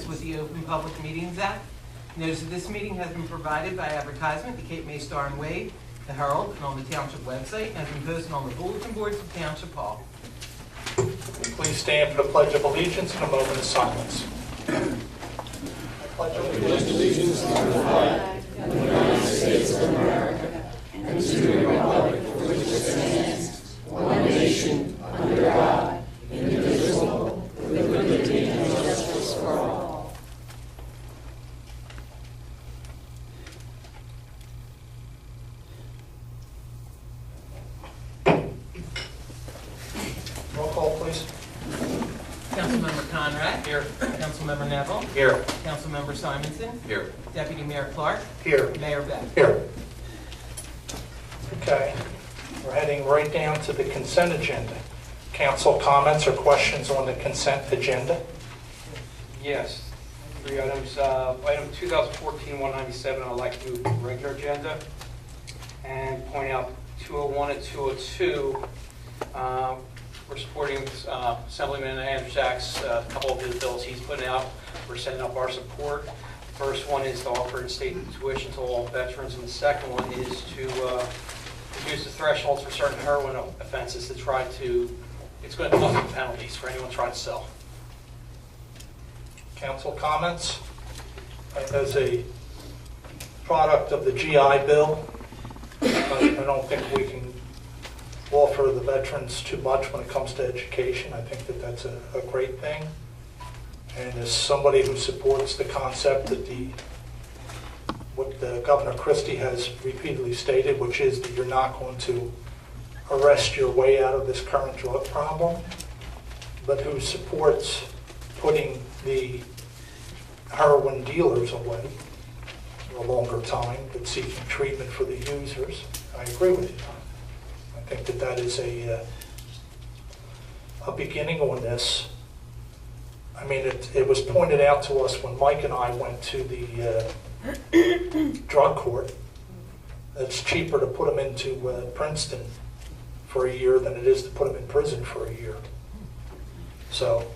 with the Open Public Meetings Act. Notice that this meeting has been provided by advertisement, the Cape May Star and Wave, the Herald, and on the Township website, and has been posted on the bulletin boards of Township Hall. Please stand for the Pledge of Allegiance and a moment of silence. I pledge allegiance to the flag of the United States of America and to the republic for which it stands, one nation, under God, indivisible, with liberty and justice for all. Roll call, please. Councilmember Conrad. Here. Councilmember Neville. Here. Councilmember Simonson. Here. Deputy Mayor Clark. Here. Mayor Beck. Here. Okay, we're heading right down to the consent agenda. Council comments or questions on the consent agenda? Yes, 3 items. Item 2014-197, I'd like to move to the regular agenda and point out 201 and 202. We're supporting Assemblyman Andrew Sachs, a couple of his bills he's putting out. We're sending up our support. First one is to offer in-state tuition to all veterans, and the second one is to reduce the thresholds for certain heroin offenses to try to, it's going to cost penalties for anyone trying to sell. Council comments? As a product of the GI Bill, I don't think we can offer the veterans too much when it comes to education. I think that that's a great thing. And as somebody who supports the concept that what Governor Christie has repeatedly stated, which is that you're not going to arrest your way out of this current drug problem, but who supports putting the heroin dealers away for a longer time, but seeking treatment for the users, I agree with you. I think that that is a beginning on this. I mean, it was pointed out to us when Mike and I went to the drug court. It's cheaper to put them into Princeton for a year than it is to put them in prison for a year. So,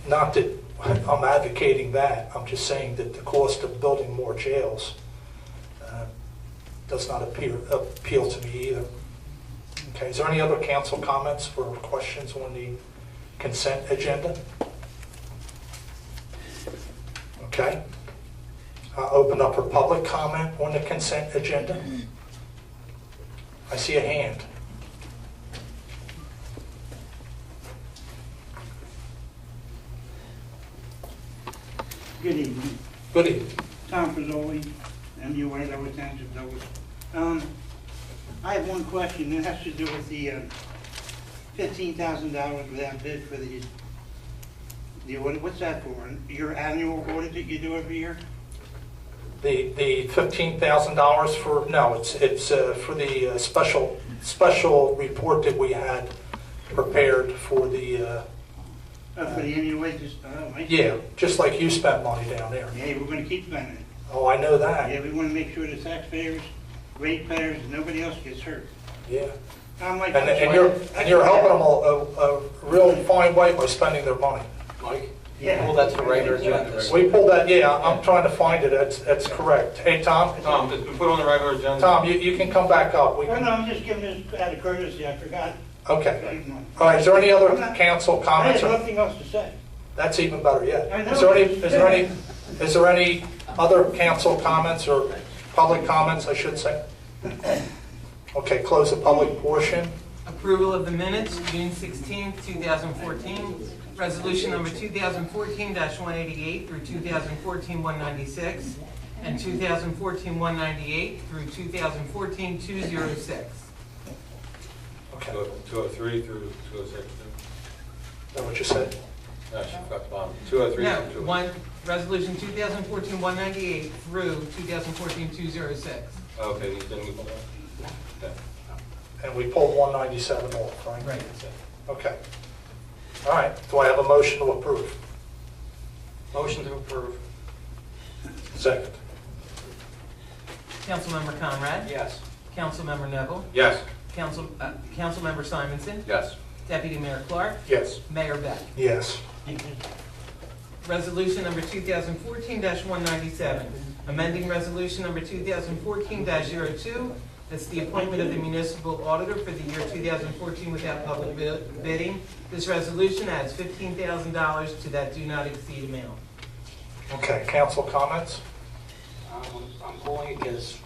not that I'm advocating that. I'm just saying that the cost of building more jails does not appeal to me either. Okay, is there any other council comments or questions on the consent agenda? Okay. I'll open up for public comment on the consent agenda. I see a hand. Good evening. Good evening. Tom Fazoli, MUA, Lower Township, Douglas. I have one question. It has to do with the $15,000 without bid for the audit. What's that for? Your annual audit that you do every year? The $15,000 for, no, it's for the special report that we had prepared for the For the MUA? yeah, just like you spent money down there. Yeah, we're going to keep spending it. Oh, I know that. Yeah, we want to make sure the taxpayers, ratepayers, nobody else gets hurt. Yeah. I'm like, And you're helping them a real fine way by spending their money. Mike? Yeah. Well, that's the regular agenda. We pulled that, yeah, I'm trying to find it, that's correct. Hey, Tom? Tom, it's been put on the regular agenda. Tom, you can come back up. We Well, can, no, I'm just giving this out of courtesy. I forgot. okay. All right, is there any other council I comments? have nothing else to say. That's even better yet. I know. Is there any other council comments or public comments, I should say? Okay, close the public portion. Approval of the minutes, June 16, 2014. Resolution number 2014-188 through 2014-196, and 2014-198 through 2014-206. Okay, 203 through 206. is that what you said? No, she forgot the bottom. 203 No, through 206. resolution 2014-198 through 2014-206. Okay, then we pull that. Okay. And we pulled 197 off, right? Right. Okay. All right, do I have a motion to approve? Motion to approve. Second. Councilmember Conrad? Yes. Councilmember Neville? Yes. Councilmember Simonson? Yes. Deputy Mayor Clark? Yes. Mayor Beck? Yes. Resolution number 2014-197, amending resolution number 2014-02. That's the appointment of the municipal auditor for the year 2014 without public bidding. This resolution adds $15,000 to that do not exceed amount. Okay, council comments? I'm pulling it because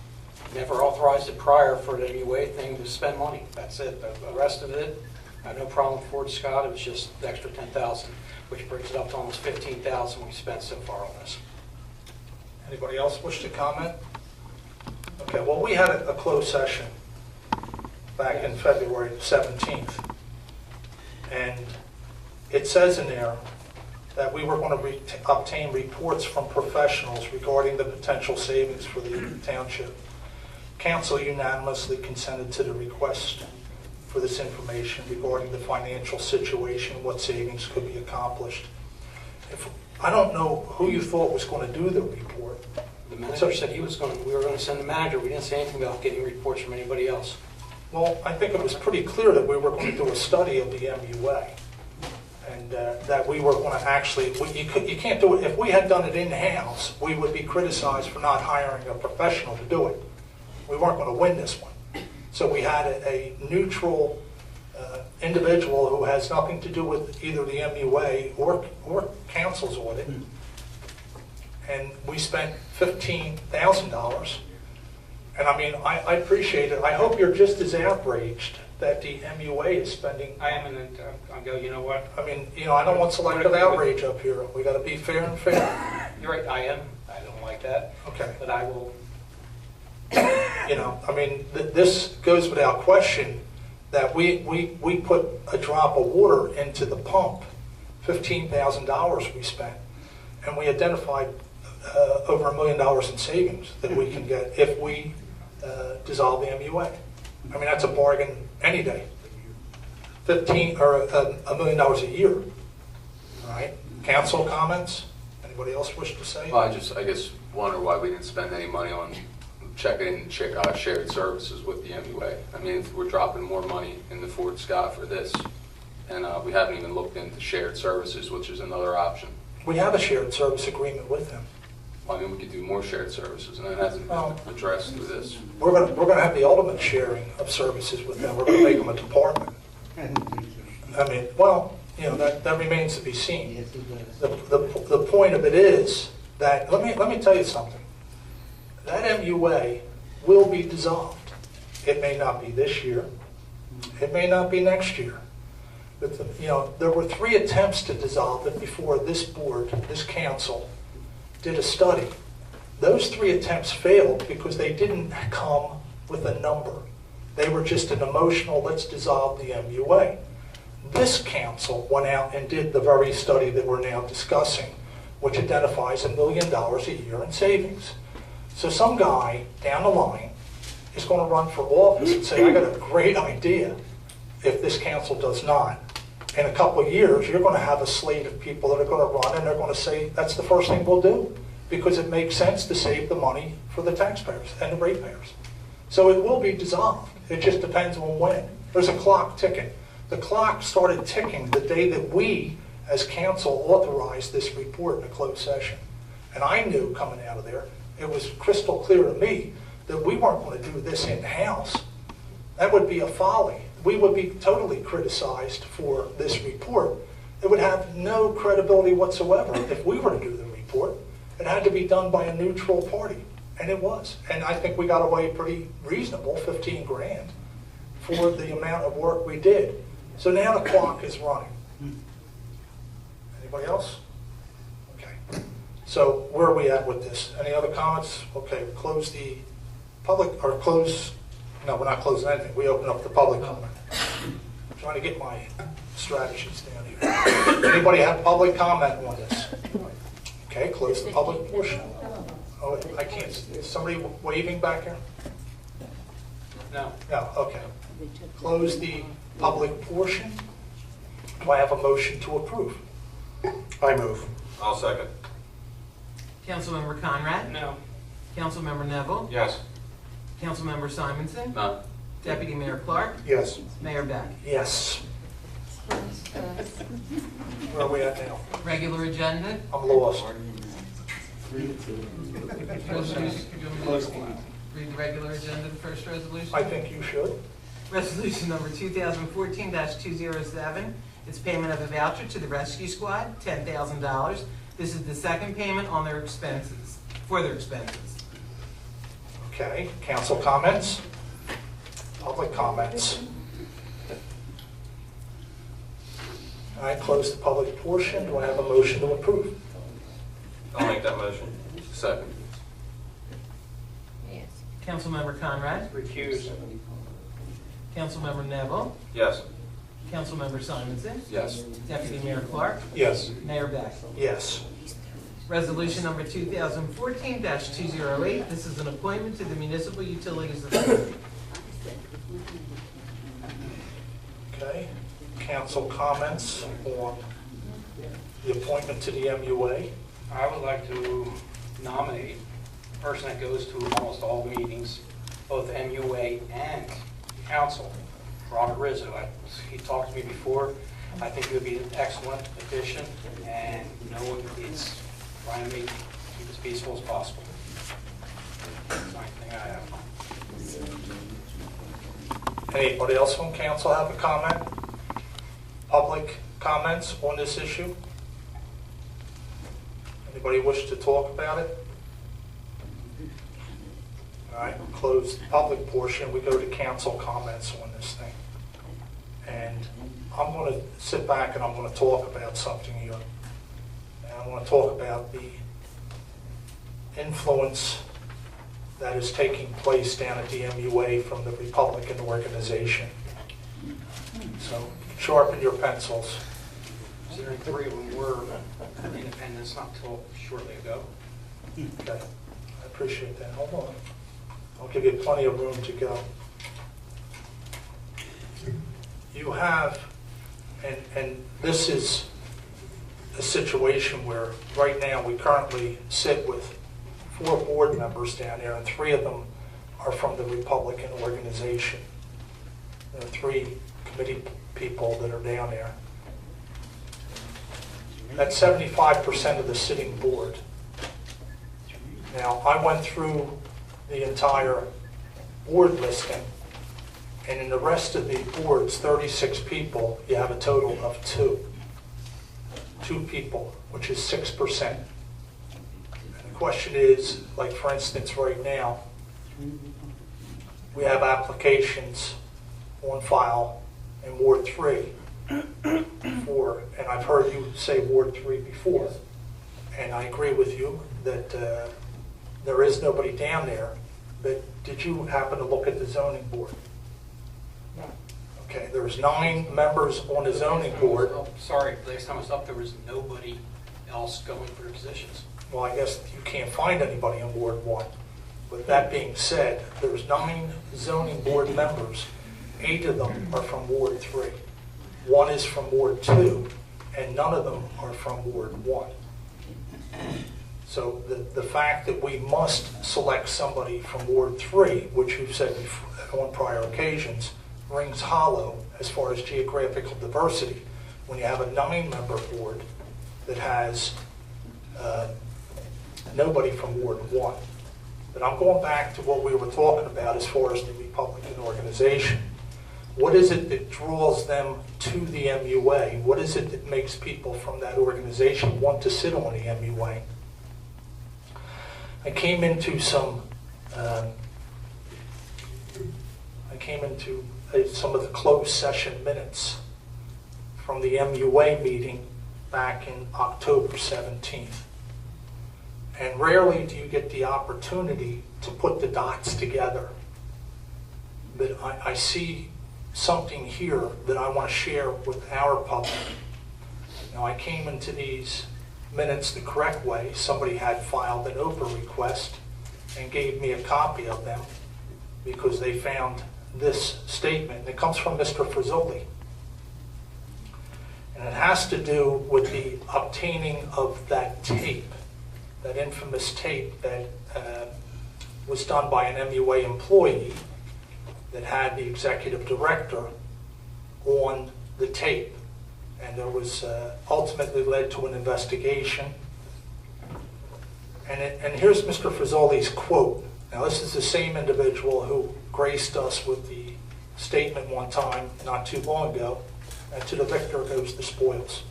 never authorized it prior for the MUA thing to spend money. That's it. The rest of it, I have no problem with Ford Scott. It was just the extra $10,000, which brings it up to almost $15,000 we've spent so far on this. Anybody else wish to comment? Okay, well, we had a closed session back in February 17th. And it says in there that we were going to obtain reports from professionals regarding the potential savings for the township. Council unanimously consented to the request for this information regarding the financial situation, what savings could be accomplished. I don't know who you thought was going to do the report. The manager said we were going to send the manager. We didn't say anything about getting reports from anybody else. Well, I think it was pretty clear that we were going to do a study of the MUA, and that we were going to actually, you can't do it, if we had done it in-house, we would be criticized for not hiring a professional to do it. We weren't going to win this one. So we had a neutral individual who has nothing to do with either the MUA or council's audit, and we spent $15,000. And I mean, I appreciate it. I hope you're just as outraged that the MUA is spending. I am, and I go, you know what? I mean, I don't want selective outrage up here. We got to be fair and fair. You're right, I am. I don't like that. Okay. But I will. I mean, this goes without question that we put a drop of water into the pump, $15,000 we spent, and we identified over $1 million in savings that we can get if we dissolve the MUA. I mean, that's a bargain any day. $1 million a year. All right. Council comments? Anybody else wish to say? Well, I guess wonder why we didn't spend any money on checking shared services with the MUA. I mean, if we're dropping more money in the Ford Scott for this, and we haven't even looked into shared services, which is another option. We have a shared service agreement with them. I mean, we could do more shared services, and that hasn't been addressed through this. We're going to have the ultimate sharing of services with them. We're going to make them a department. I don't think so. I mean, well, that remains to be seen. Yes, it does. The point of it is that, let me tell you something. That MUA will be dissolved. It may not be this year. It may not be next year. But there were 3 attempts to dissolve it before this board, this council, did a study. Those 3 attempts failed because they didn't come with a number. They were just an emotional, let's dissolve the MUA. This council went out and did the very study that we're now discussing, which identifies $1 million a year in savings. So some guy down the line is going to run for office and say, I got a great idea if this council does not. In a couple of years, you're going to have a slate of people that are going to run, and they're going to say, that's the first thing we'll do, because it makes sense to save the money for the taxpayers and the ratepayers. So it will be dissolved. It just depends on when. There's a clock ticking. The clock started ticking the day that we, as council, authorized this report in a closed session. And I knew coming out of there, it was crystal clear to me that we weren't going to do this in-house. That would be a folly. We would be totally criticized for this report. It would have no credibility whatsoever if we were to do the report. It had to be done by a neutral party, and it was. And I think we got away pretty reasonable, 15 grand, for the amount of work we did. So now the clock is running. Anybody else? Okay. So where are we at with this? Any other comments? Okay, close the public, or close, no, we're not closing anything. We open up the public comment. I'm trying to get my strategies down here. Anybody have public comment on this? Okay, close the public portion. Oh, I can't, is somebody waving back here? No. No, okay. Close the public portion. Do I have a motion to approve? I move. I'll second. Councilmember Conrad? No. Councilmember Neville? Yes. Councilmember Simonson? No. Deputy Mayor Clark? Yes. Mayor Beck? Yes. Where are we at now? Regular agenda, I'm lost. resolution, read the regular agenda, the first resolution. I think you should. Resolution number 2014-207, it's payment of a voucher to the rescue squad, $10,000. This is the second payment on their expenses, for their expenses. Okay, council comments? Public comments? All right, close the public portion. Do I have a motion to approve? I'll make that motion. Second. Councilmember Conrad, Recuse. Councilmember Neville, Yes. Councilmember Simonson, Yes. Deputy Mayor Clark, Yes. Mayor Beck. Yes. Resolution number 2014-208, this is an appointment to the Municipal Utilities Authority. Okay, council comments on the appointment to the MUA? I would like to nominate a person that goes to almost all meetings, both MUA and council, Robert Rizzo. He talked to me before. I think he would be an excellent addition, and it's trying to keep as peaceful as possible. That's the only thing I have. Anybody else from council have a comment? Public comments on this issue? Anybody wish to talk about it? All right, we'll close the public portion. We go to council comments on this thing. And I'm going to sit back and I'm going to talk about something here. And I want to talk about the influence that is taking place down at the MUA from the Republican organization. So sharpen your pencils. Considering 3 of them were independents not until shortly ago. Okay, I appreciate that. Hold on. I'll give you plenty of room to go. You have, and this is a situation where right now we currently sit with 4 board members down there, and 3 of them are from the Republican organization. There are 3 committee people that are down there. That's 75% of the sitting board. Now, I went through the entire board listing, and in the rest of the boards, 36 people, you have a total of 2. 2 people, which is 6%. And the question is, like for instance, right now, we have applications on file in Ward 3 for, and I've heard you say Ward 3 before, and I agree with you that there is nobody down there, but did you happen to look at the zoning board? No. Okay, there's 9 members on the zoning board. Oh, sorry, last time I was up, there was nobody else going for positions. Well, I guess you can't find anybody on Ward 1. With that being said, there's 9 zoning board members. 8 of them are from Ward 3. 1 is from Ward 2, and none of them are from Ward 1. So the fact that we must select somebody from Ward 3, which you've said before, on prior occasions, rings hollow as far as geographical diversity when you have a 9-member board that has nobody from Ward 1. But I'm going back to what we were talking about as far as the Republican organization. What is it that draws them to the MUA? What is it that makes people from that organization want to sit on the MUA? I came into some of the closed session minutes from the MUA meeting back in October 17th. And rarely do you get the opportunity to put the dots together. But I see something here that I want to share with our public. Now, I came into these minutes the correct way. Somebody had filed an Oprah request and gave me a copy of them because they found this statement. And it comes from Mr. Frizzoli. And it has to do with the obtaining of that tape, that infamous tape that was done by an MUA employee that had the executive director on the tape. and there was ultimately led to an investigation. And here's Mr. Frizoli's quote. Now, this is the same individual who graced us with the statement one time, not too long ago, and to the victor goes the spoils.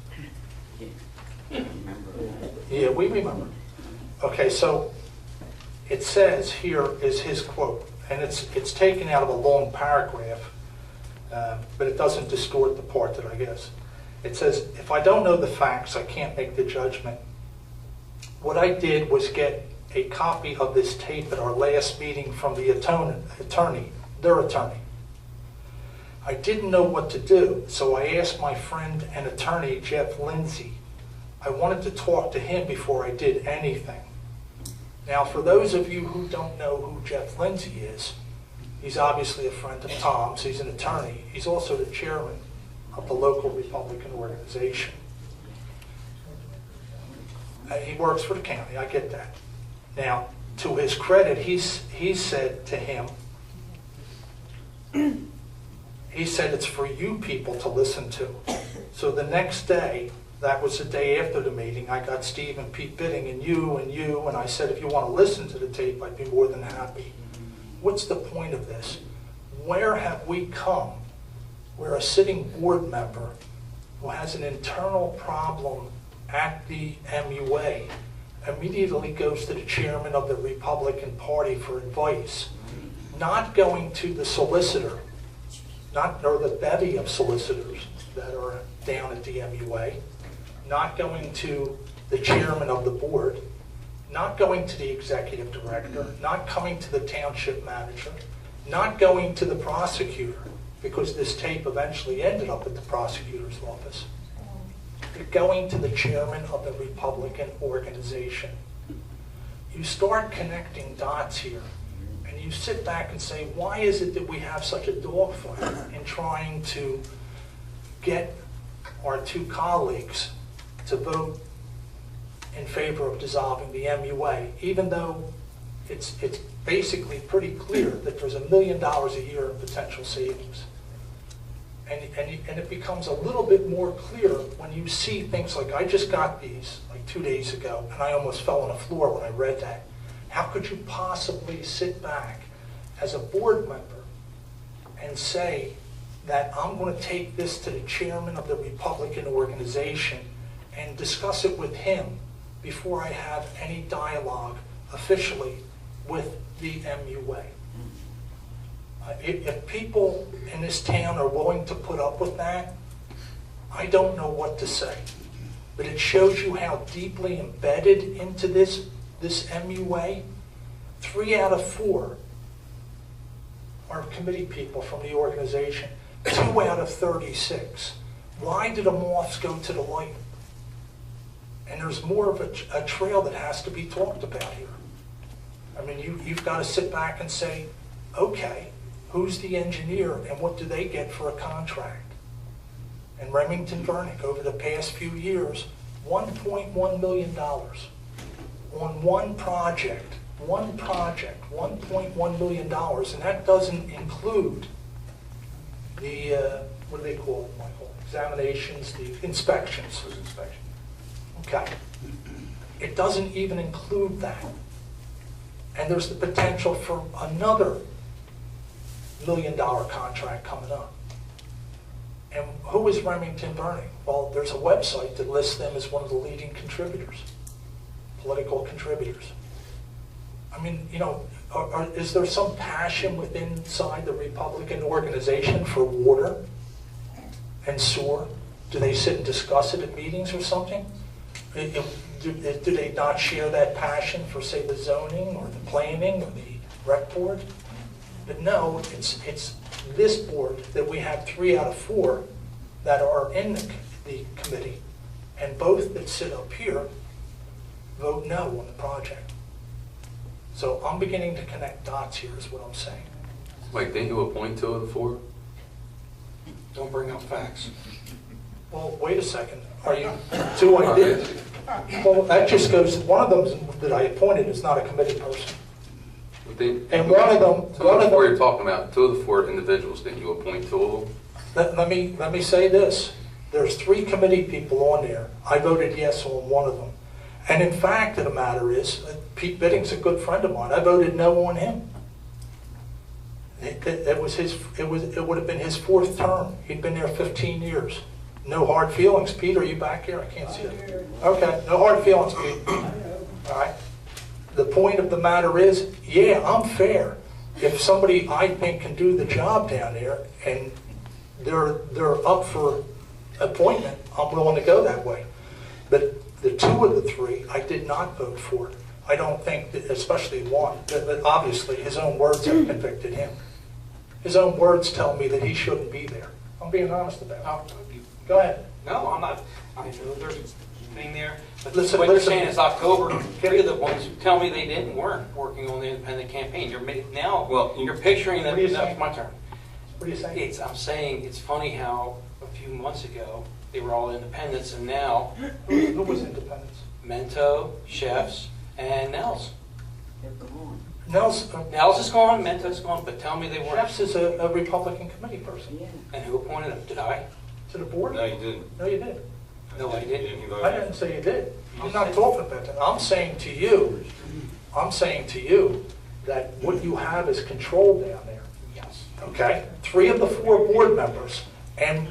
Yeah, we remember. Okay, so it says here is his quote, and it's taken out of a long paragraph, but it doesn't distort the part that I guess. It says, if I don't know the facts, I can't make the judgment. What I did was get a copy of this tape at our last meeting from the their attorney. I didn't know what to do, so I asked my friend and attorney, Jeff Lindsay. I wanted to talk to him before I did anything. Now, for those of you who don't know who Jeff Lindsay is, he's obviously a friend of Tom's. He's an attorney. He's also the chairman of the local Republican organization. He works for the county, I get that. Now, to his credit, he said to him, he said it's for you people to listen to. So the next day, that was the day after the meeting, I got Steve and Pete Bidding and you, and I said, if you want to listen to the tape, I'd be more than happy. What's the point of this? Where have we come where a sitting board member who has an internal problem at the MUA immediately goes to the chairman of the Republican Party for advice, not going to the solicitor, or the bevy of solicitors that are down at the MUA, not going to the chairman of the board, not going to the executive director, not coming to the township manager, not going to the prosecutor, because this tape eventually ended up at the prosecutor's office. You're going to the chairman of the Republican organization. You start connecting dots here, and you sit back and say, why is it that we have such a dogfight in trying to get our two colleagues to vote in favor of dissolving the MUA, even though it's basically pretty clear that there's $1 million a year in potential savings. And it becomes a little bit more clear when you see things like, I just got these like 2 days ago, and I almost fell on the floor when I read that. How could you possibly sit back as a board member and say that I'm going to take this to the chairman of the Republican organization and discuss it with him before I have any dialogue officially with the MUA? If people in this town are willing to put up with that, I don't know what to say. But it shows you how deeply embedded into this MUA. 3 out of 4 are committee people from the organization. 2 out of 36. Why do the moths go to the light? And there's more of a trail that has to be talked about here. I mean, you've got to sit back and say, okay, who's the engineer and what do they get for a contract? And Remington Vernick, over the past few years, $1.1 million on one project, $1.1 million, and that doesn't include the, what do they call it, Michael? Examinations, the inspections. Okay. It doesn't even include that. And there's the potential for another $1 million contract coming up. And who is Remington Vernick? Well, there's a website that lists them as one of the leading contributors, political contributors. I mean, you know, is there some passion within inside the Republican organization for water and sewer? Do they sit and discuss it at meetings or something? Do they not share that passion for, say, the zoning or the planning or the rec board? But no, it's this board that we have 3 out of 4 that are in the committee, and both that sit up here vote no on the project. So I'm beginning to connect dots here is what I'm saying. Mike, didn't you appoint 2 of the 4? Don't bring up facts. Well, wait a second. Are you 2 I did? Well, that just goes, one of them that I appointed is not a committee person. And one of them, 2 of the 4 you're talking about, 2 of the 4 individuals, didn't you appoint 2 of them? let me say this. There's 3 committee people on there. I voted yes on one of them. And in fact of the matter is, Pete Bidding's a good friend of mine. I voted no on him. It would have been his 4th term. He'd been there 15 years. No hard feelings. Pete, are you back here? I can't see it. Okay, no hard feelings, Pete. All right. The point of the matter is, yeah, I'm fair. If somebody I think can do the job down there and they're up for appointment, I'm willing to go that way. But the 2 of the 3, I did not vote for. I don't think, that, especially one, that obviously his own words have convicted him. His own words tell me that he shouldn't be there. I'm being honest about it. Go ahead. No, I'm not. I know there's a thing there. But Listen, what you're listen. saying is October, 3 of the ones who tell me they weren't working on the independent campaign. Now you're picturing them. What are you No, saying? it's my turn. What are you saying? I'm saying it's funny how a few months ago they were all independents, and now Who was independence? Mento, Chefs, and Nels. Nels, Nels is gone, Mento's gone, but tell me they weren't. Chefs is a Republican committee person. And who appointed them? Did I? To the board? No, you didn't. No, you did. No, I didn't. You voted. I didn't say you did. I'm not talking about that. I'm saying to you that what you have is control down there. Yes. Okay? 3 of the 4 board members. And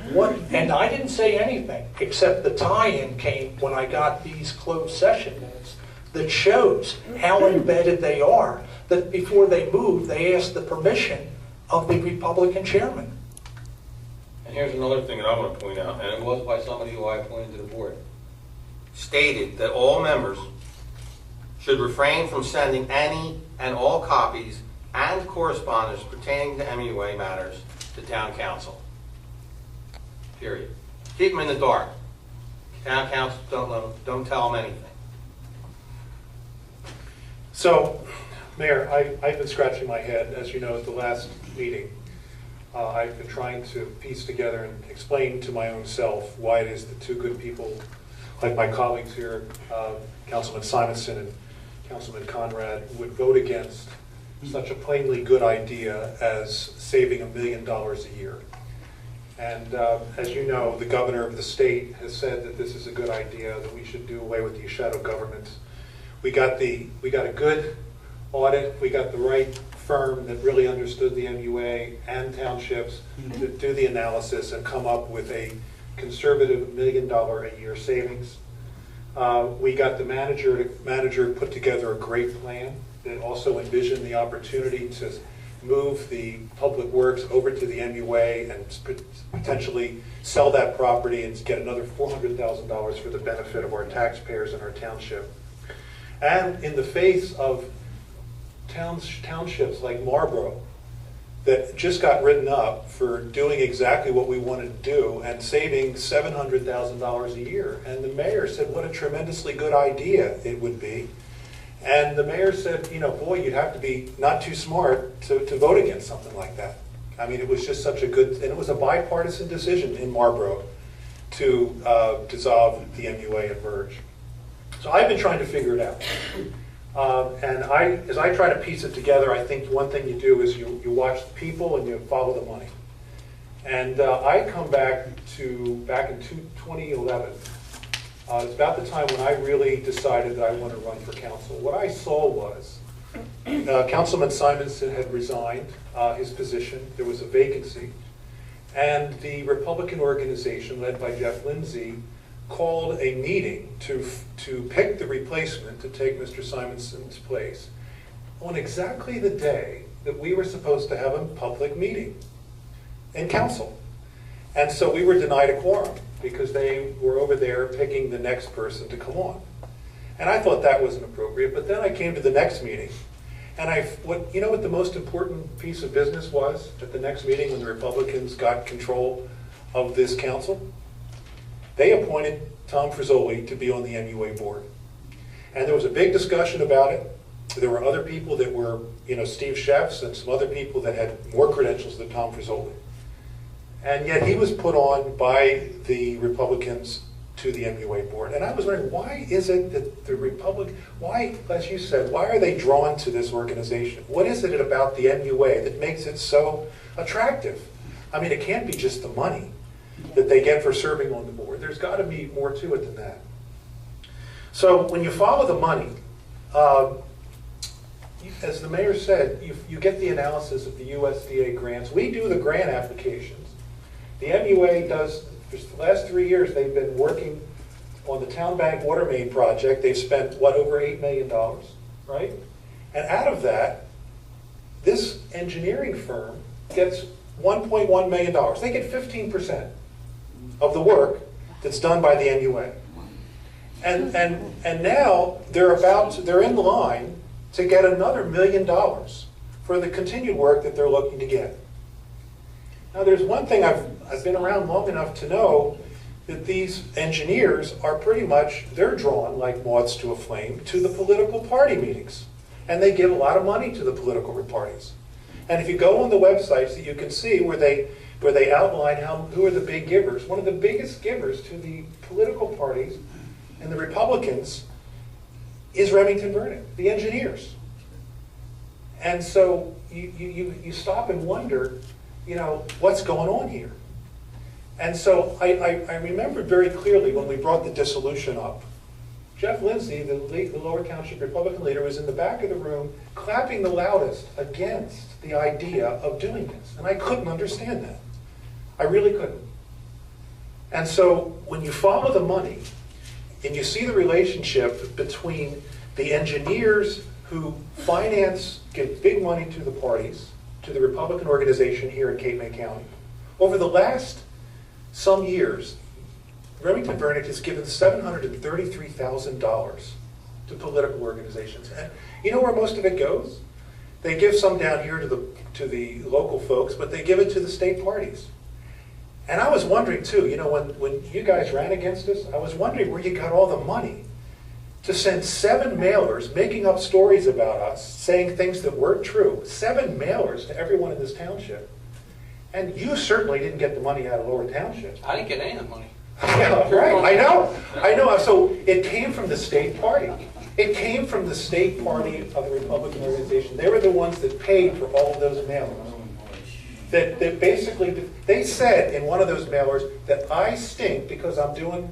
I didn't say anything, except the tie-in came when I got these closed session minutes that shows how embedded they are, that before they moved, they asked the permission of the Republican chairman. And here's another thing that I want to point out, and it was by somebody who I appointed to the board. Stated that all members should refrain from sending any and all copies and correspondence pertaining to MUA matters to town council. Period. Keep them in the dark. Town council, don't tell them anything. So, Mayor, I've been scratching my head, as you know, at the last meeting. I've been trying to piece together and explain to my own self why it is that 2 good people, like my colleagues here, Councilman Simonson and Councilman Conrad, would vote against such a plainly good idea as saving $1 million a year. And as you know, the governor of the state has said that this is a good idea, that we should do away with these shadow governments. We got a good audit. We got the right firm that really understood the MUA and townships to do the analysis and come up with a conservative $1 million a year savings. We got the manager put together a great plan that also envisioned the opportunity to move the public works over to the MUA and potentially sell that property and get another $400,000 for the benefit of our taxpayers and our township. And in the face of townships like Marlboro that just got written up for doing exactly what we wanted to do and saving $700,000 a year. And the mayor said what a tremendously good idea it would be. And the mayor said, you know, boy, you'd have to be not too smart to vote against something like that. I mean, it was just such a good, and it was a bipartisan decision in Marlboro to dissolve the MUA and merge. So I've been trying to figure it out. And as I try to piece it together, I think one thing you do is you watch the people and you follow the money. And I come back in 2011. It's about the time when I really decided that I want to run for council. What I saw was Councilman Simonson had resigned his position. There was a vacancy. And the Republican organization led by Jeff Lindsay called a meeting to pick the replacement to take Mr. Simonson's place on exactly the day that we were supposed to have a public meeting in council. And so we were denied a quorum because they were over there picking the next person to come on. And I thought that wasn't appropriate, but then I came to the next meeting. And what the most important piece of business was at the next meeting when the Republicans got control of this council? They appointed Tom Frizzoli to be on the MUA board. And there was a big discussion about it. There were other people that were, Steve Sheffs and some other people that had more credentials than Tom Frizzoli. And yet he was put on by the Republicans to the MUA board. And I was wondering, why is it that the why, as you said, why are they drawn to this organization? What is it about the MUA that makes it so attractive? I mean, it can't be just the money. that they get for serving on the board. There's got to be more to it than that. So when you follow the money, as the mayor said, you get the analysis of the USDA grants. We do the grant applications. The MUA does, for the last 3 years, they've been working on the Town Bank Water Main project. They've spent, what, over $8 million, right? And out of that, this engineering firm gets $1.1 million. They get 15% of the work that's done by the MUA. And now they're in line to get another $1 million for the continued work that they're looking to get. Now there's one thing I've been around long enough to know that these engineers are pretty much, they're drawn like moths to a flame to the political party meetings. And they give a lot of money to the political parties. And if you go on the websites, that you can see where they outline who are the big givers. One of the biggest givers to the political parties and the Republicans is Remington Burnett, the engineers. And so you stop and wonder, what's going on here? And so I remembered very clearly when we brought the dissolution up, Jeff Lindsay, the Lower Township Republican leader, was in the back of the room clapping the loudest against the idea of doing this. And I couldn't understand that. I really couldn't. And so when you follow the money and you see the relationship between the engineers who give big money to the parties, to the Republican organization here in Cape May County, over the last some years, Remington Burnett has given $733,000 to political organizations. And you know where most of it goes? They give some down here to the local folks, but they give it to the state parties. And I was wondering too, when you guys ran against us, I was wondering where you got all the money to send 7 mailers making up stories about us, saying things that weren't true. 7 mailers to everyone in this township. And you certainly didn't get the money out of Lower Township. I didn't get any of the money. Yeah, right, I know. So it came from the state party. It came from the state party of the Republican organization. They were the ones that paid for all of those mailers. That basically, they said in one of those mailers that I stink because I'm doing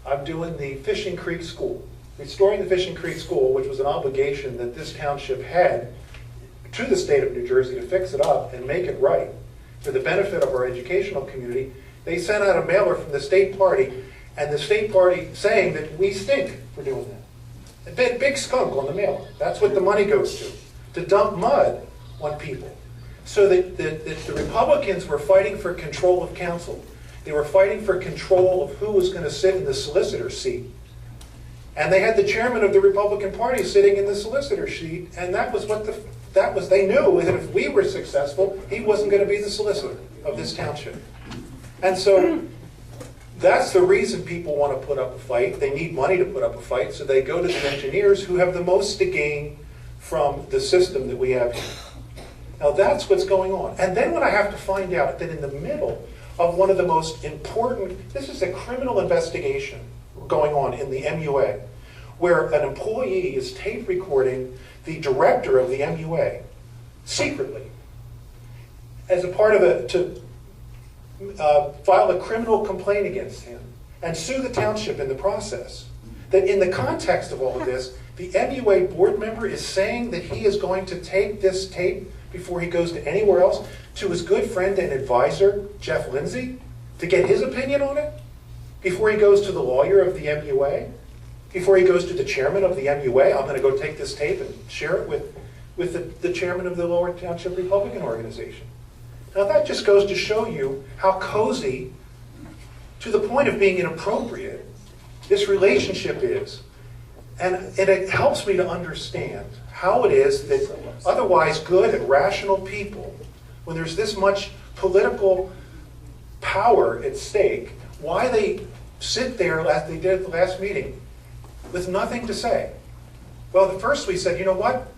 the Fishing Creek School. Restoring the Fishing Creek School, which was an obligation that this township had to the state of New Jersey to fix it up and make it right for the benefit of our educational community. They sent out a mailer from the state party, and the state party saying that we stink for doing that. A big skunk on the mailer. That's what the money goes to dump mud on people. So that the Republicans were fighting for control of council. They were fighting for control of who was going to sit in the solicitor's seat. And they had the chairman of the Republican Party sitting in the solicitor's seat, and they knew that if we were successful, he wasn't going to be the solicitor of this township. And so that's the reason people want to put up a fight. They need money to put up a fight, so they go to the engineers who have the most to gain from the system that we have here. Now that's what's going on. And then when I have to find out that in the middle of one of the most important, this is a criminal investigation going on in the MUA, where an employee is tape recording the director of the MUA secretly as a part of to file a criminal complaint against him and sue the township in the process. That in the context of all of this, the MUA board member is saying that he is going to take this tape before he goes to anywhere else to his good friend and advisor, Jeff Lindsay, to get his opinion on it, before he goes to the lawyer of the MUA, before he goes to the chairman of the MUA. I'm going to go take this tape and share it with the chairman of the Lower Township Republican organization. Now that just goes to show you how cozy, to the point of being inappropriate, this relationship is. And it helps me to understand how it is that otherwise good and rational people, when there's this much political power at stake, why they sit there, like they did at the last meeting, with nothing to say. Well, at first we said, you know what?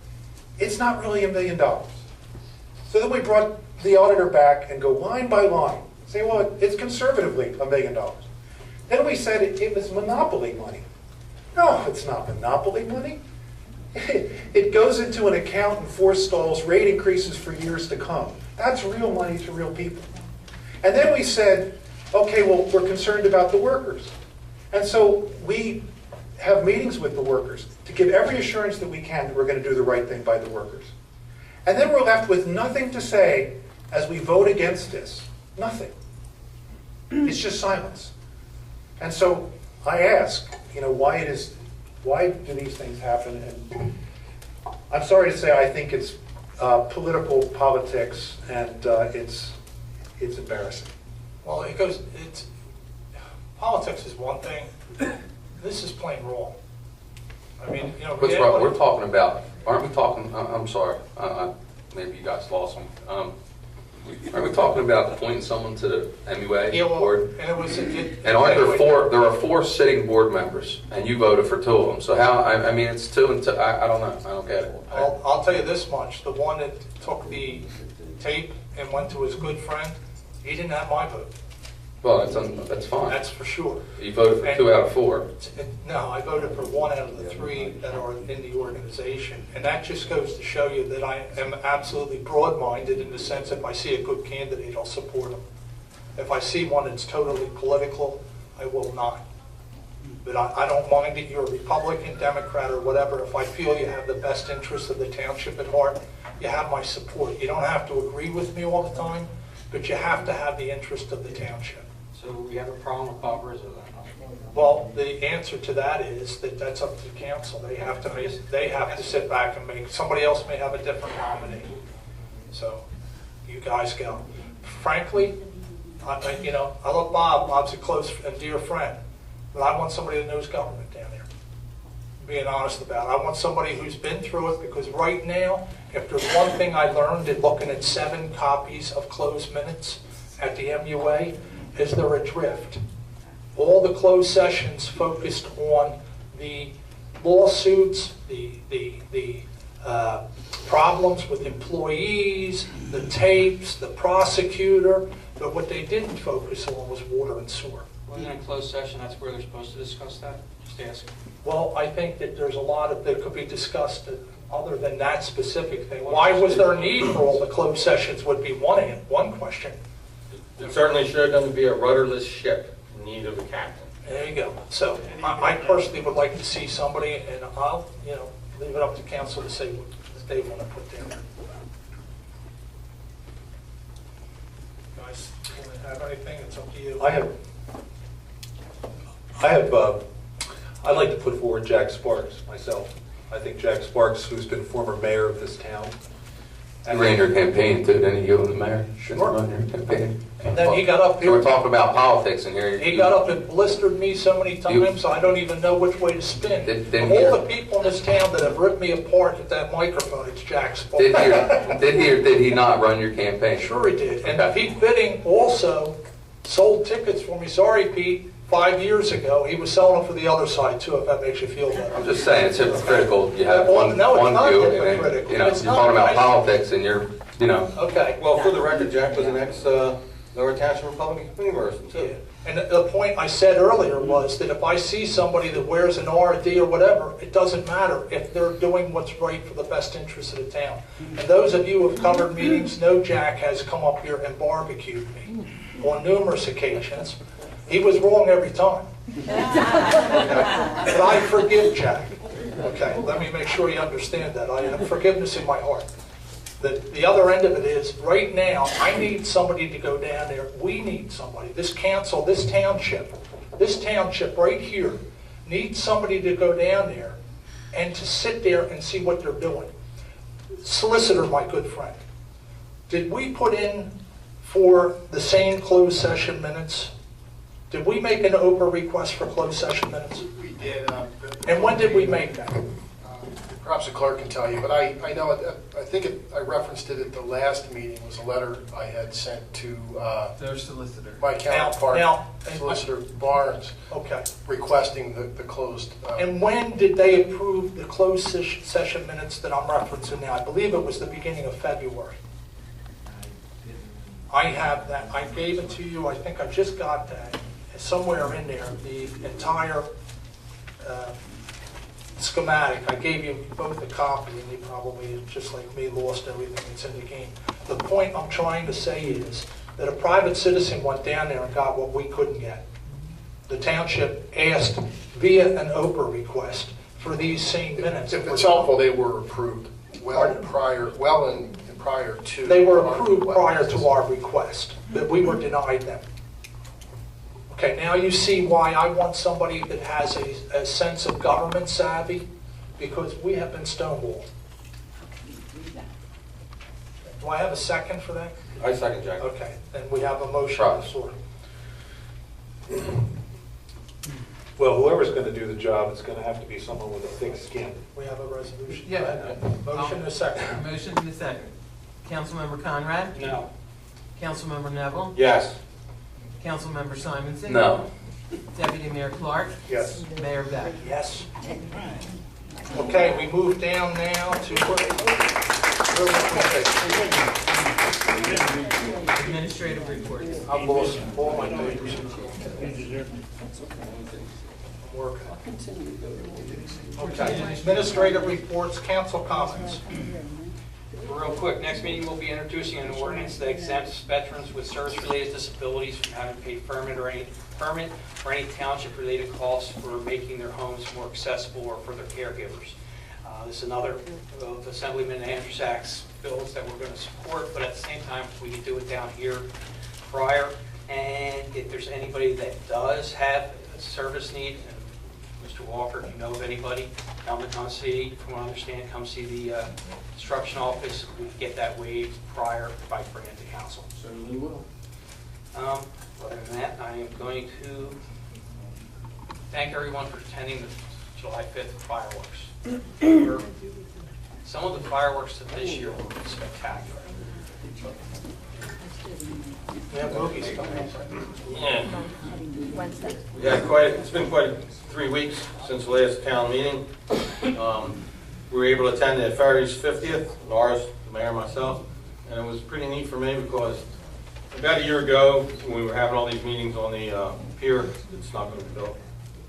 It's not really $1 million. So then we brought the auditor back and go line by line. Say, well, it's conservatively $1 million. Then we said it was monopoly money. No, it's not monopoly money. It goes into an account and forestalls rate increases for years to come. That's real money to real people. And then we said, Okay, well, we're concerned about the workers. And so we have meetings with the workers to give every assurance that we can that we're going to do the right thing by the workers. And then we're left with nothing to say as we vote against this. Nothing. It's just silence. And so I ask, why do these things happen? And I'm sorry to say I think it's political politics, and it's embarrassing. Well, politics is one thing. This is plain wrong. I mean, What's wrong? We're talking about, aren't we talking, I'm sorry, maybe you guys lost me. Aren't we talking about appointing someone to the MUA Yeah, well, board? and it was, And aren't there are four sitting board members, and you voted for two of them. So how, I mean, it's 2 and 2, I don't know, I don't get it. I'll tell you this much, the one that took the tape and went to his good friend, he didn't have my vote. Well, that's fine. That's for sure. You voted for 2 out of 4. No, I voted for 1 out of the 3 that are in the organization. And that just goes to show you that I am absolutely broad-minded in the sense if I see a good candidate, I'll support him. If I see one that's totally political, I will not. But I don't mind it, you're a Republican, Democrat, or whatever. If I feel you have the best interest of the township at heart, you have my support. You don't have to agree with me all the time, but you have to have the interest of the township. So we have a problem with Bob Rizzo then? Well, the answer to that is that that's up to the council. They have to sit back and make, somebody else may have a different nominee. So you guys go. Frankly, I love Bob. Bob's a close and dear friend. But I want somebody that knows government down there. Being honest about it. I want somebody who's been through it, because right now, if there's one thing I learned in looking at 7 copies of closed minutes at the MUA, is there a drift. All the closed sessions focused on the lawsuits, the problems with employees, the tapes, the prosecutor, but what they didn't focus on was water and sewer. Wasn't it in closed session, that's where they're supposed to discuss that? Just asking. Well, I think that there's a lot that could be discussed other than that specific thing. Why was there a need for all the closed sessions would be one question. It certainly showed them to be a rudderless ship in need of a captain. There you go. So I personally would like to see somebody, and I'll, leave it up to council to say what they want to put down there. Guys, have anything? It's up to you. I'd like to put forward Jack Sparks myself. I think Jack Sparks, who's been former mayor of this town. You ran your campaign too, didn't you, the mayor? Shouldn't Sure. run your campaign. And then he got up So here. we're talking about politics in here. He got up and blistered me so many times, I don't even know which way to spin. Didn't Of all hear. the people in this town that have ripped me apart at that microphone, it's Jack Sparks. Did he or did he not run your campaign? Sure he did. And Okay. Pete Bidding also sold tickets for me. Sorry, Pete, 5 years ago. He was selling them for the other side too, if that makes you feel better. I'm just saying, it's hypocritical. You have Well, one no, it's not view, and hypocritical. you're It's not. talking about politics, and you're, Okay. Well, for the record, Jack was an ex-Lower Township Republican community person, too. And the point I said earlier was that if I see somebody that wears an R, a D, or whatever, it doesn't matter if they're doing what's right for the best interest of the town. And those of you who have covered meetings know Jack has come up here and barbecued me on numerous occasions. He was wrong every time. But I forgive Jack. Okay, let me make sure you understand that. I have forgiveness in my heart. The other end of it is, right now, I need somebody to go down there. We need somebody. This council, this township right here needs somebody to go down there and to sit there and see what they're doing. Solicitor, my good friend, did we put in for the same closed session minutes? Did we make an Oprah request for closed session minutes? We did. And when did we make that? Perhaps the clerk can tell you, but I know, I think I referenced it at the last meeting, was a letter I had sent to Their solicitor. my counterpart, Now- Solicitor Barnes, Okay. requesting the closed. And when did they approve the closed session minutes that I'm referencing now? I believe it was the beginning of February. I have that. I gave it to you. I think I just got that. Somewhere in there, the entire schematic. I gave you both a copy, and you probably, just like me, lost everything that's in the game. The point I'm trying to say is that a private citizen went down there and got what we couldn't get. The township asked via an Oprah request for these same minutes. If it's helpful, they were approved well prior to. They were our approved prior request. to our request, but we were denied them. Okay, now you see why I want somebody that has a sense of government savvy, because we have been stonewalled. Do I have a second for that? I second, Jack. Okay, then we have a motion on the floor. Well, whoever's going to do the job, it's going to have to be someone with a thick skin. We have a resolution. Yeah. Motion and a second. Motion and a second. Councilmember Conrad? No. Councilmember Neville? Yes. Councilmember Simonson? No. Deputy Mayor Clark? Yes. Mayor Beck? Yes. Okay, we move down now to. Administrative reports. I've lost all my papers. I'm working. Okay, administrative reports, council comments. Real quick, next meeting we'll be introducing an ordinance that exempts veterans with service-related disabilities from having to pay permit or any township-related costs for making their homes more accessible or for their caregivers. This is another of Assemblyman Andrzejczak's bills that we're going to support, but at the same time, we can do it down here prior. And if there's anybody that does have a service need, and Mr. Walker, if you know of anybody, come see, from what I understand, come see the construction office. We can get that waived prior by bringing it to council. Certainly will. Other than that, I am going to thank everyone for attending the July 5th fireworks. Some of the fireworks this year were spectacular. We have movies coming. Yeah. Wednesday. It's been quite 3 weeks since the last town meeting. We were able to attend the Ferry's 50th, Lars, the mayor, and myself, and it was pretty neat for me because about a year ago, when we were having all these meetings on the pier that's not going to be built,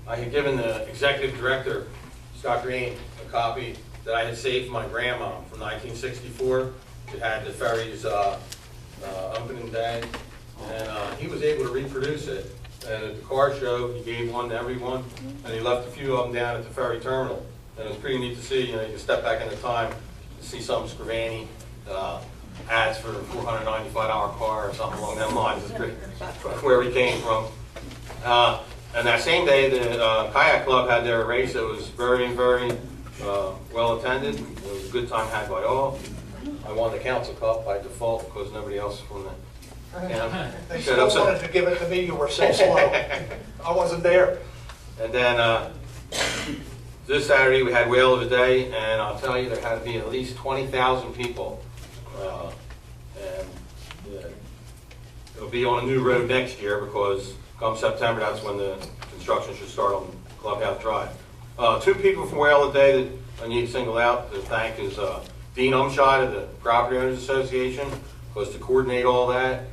I had given the executive director, Scott Green, a copy that I had saved from my grandma from 1964. It had the Ferry's opening day, and he was able to reproduce it. And at the car show, he gave one to everyone, and he left a few of them down at the ferry terminal. And it was pretty neat to see. You know, you can step back in the time to see some Scrivani ads for a $495 car or something along that lines. It's great where he came from. And that same day, the kayak club had their race. It was very, very well attended. It was a good time had by all. I won the council cup by default because nobody else from the town They showed still up. So- wanted to give it to me, you were so slow. I wasn't there. And then this Saturday we had Whale of the Day, and I'll tell you there had to be at least 20,000 people. And it'll be on a new road next year because come September that's when the construction should start on Clubhouse Drive. 2 people from Whale of the Day that I need to single out to thank is Dean Umshot of the Property Owners Association, was to coordinate all that,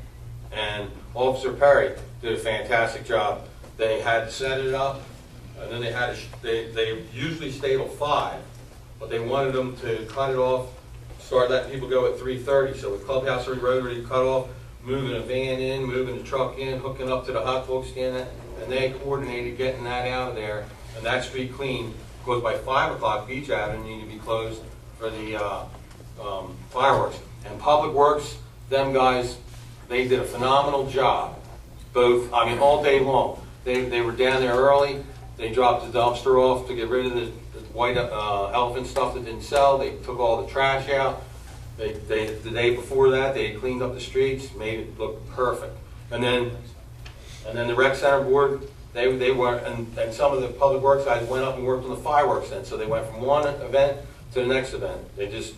and Officer Perry did a fantastic job. They had to set it up, and then they usually stay till 5, but they wanted them to cut it off, start letting people go at 3:30. So with Clubhouse Road already cut off, moving a van in, moving the truck in, hooking up to the hot dog stand, and they coordinated getting that out of there and that street clean, because by 5 o'clock Beach Avenue needed to be closed for the fireworks. And Public Works, them guys, they did a phenomenal job. Both, I mean, all day long. They were down there early. They dropped the dumpster off to get rid of the white elephant stuff that didn't sell. They took all the trash out. The day before that, they cleaned up the streets, made it look perfect. And then the rec center board, they were, and some of the Public Works guys went up and worked on the fireworks then. So they went from one event to the next event. The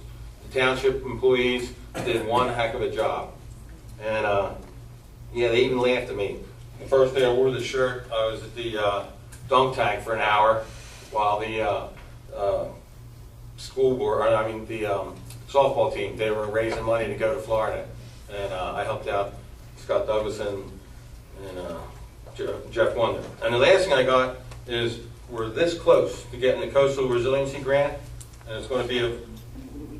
township employees did one heck of a job. And yeah, they even laughed at me. The first day I wore the shirt, I was at the dunk tank for an hour while the school board, the softball team, they were raising money to go to Florida. And I helped out Scott Douglas and Jeff Wonder. And the last thing I got is we're this close to getting the Coastal Resiliency Grant, and it's going to be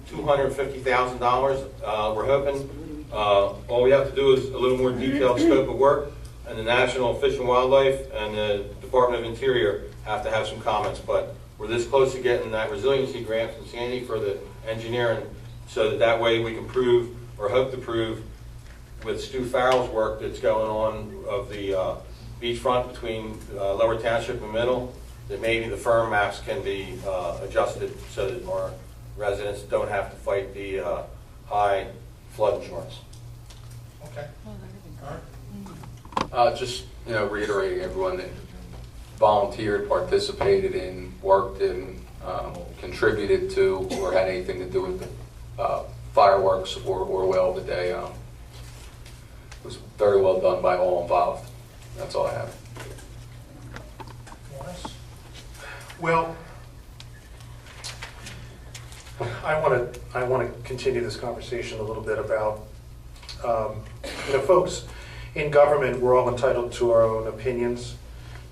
$250,000. We're hoping All we have to do is a little more detailed scope of work, and the National Fish and Wildlife and the Department of Interior have to have some comments. But we're this close to getting that resiliency grant from Sandy for the engineering, so that way we can prove, or hope to prove, with Stu Farrell's work that's going on of the beachfront between Lower Township and Middle, that maybe the firm maps can be adjusted so that our residents don't have to fight the high flood insurance. Okay. All right. Just, reiterating everyone that volunteered, participated in, worked in, contributed to, or had anything to do with the fireworks or well today. It was very well done by all involved. That's all I have. Morris? Well, I want to continue this conversation a little bit about, folks, in government, we're all entitled to our own opinions.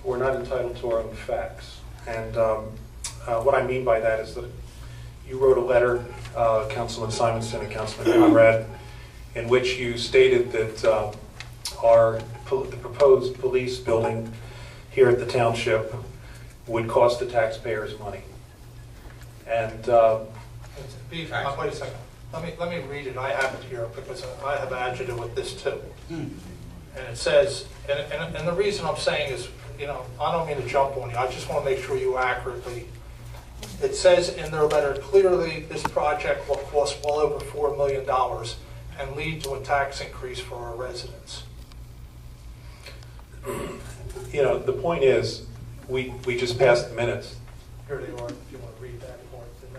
We're not entitled to our own facts. And what I mean by that is that you wrote a letter, Councilman Simonson and Councilman Conrad, in which you stated that the proposed police building here at the township would cost the taxpayers money. And Wait a second. Let me read it. I have it here because I have agita with this too. And it says, and the reason I'm saying is, I don't mean to jump on you. I just want to make sure you accurately. It says in their letter, clearly this project will cost well over $4 million and lead to a tax increase for our residents. the point is, we just passed the minutes. Here they are. If you want to read that part, then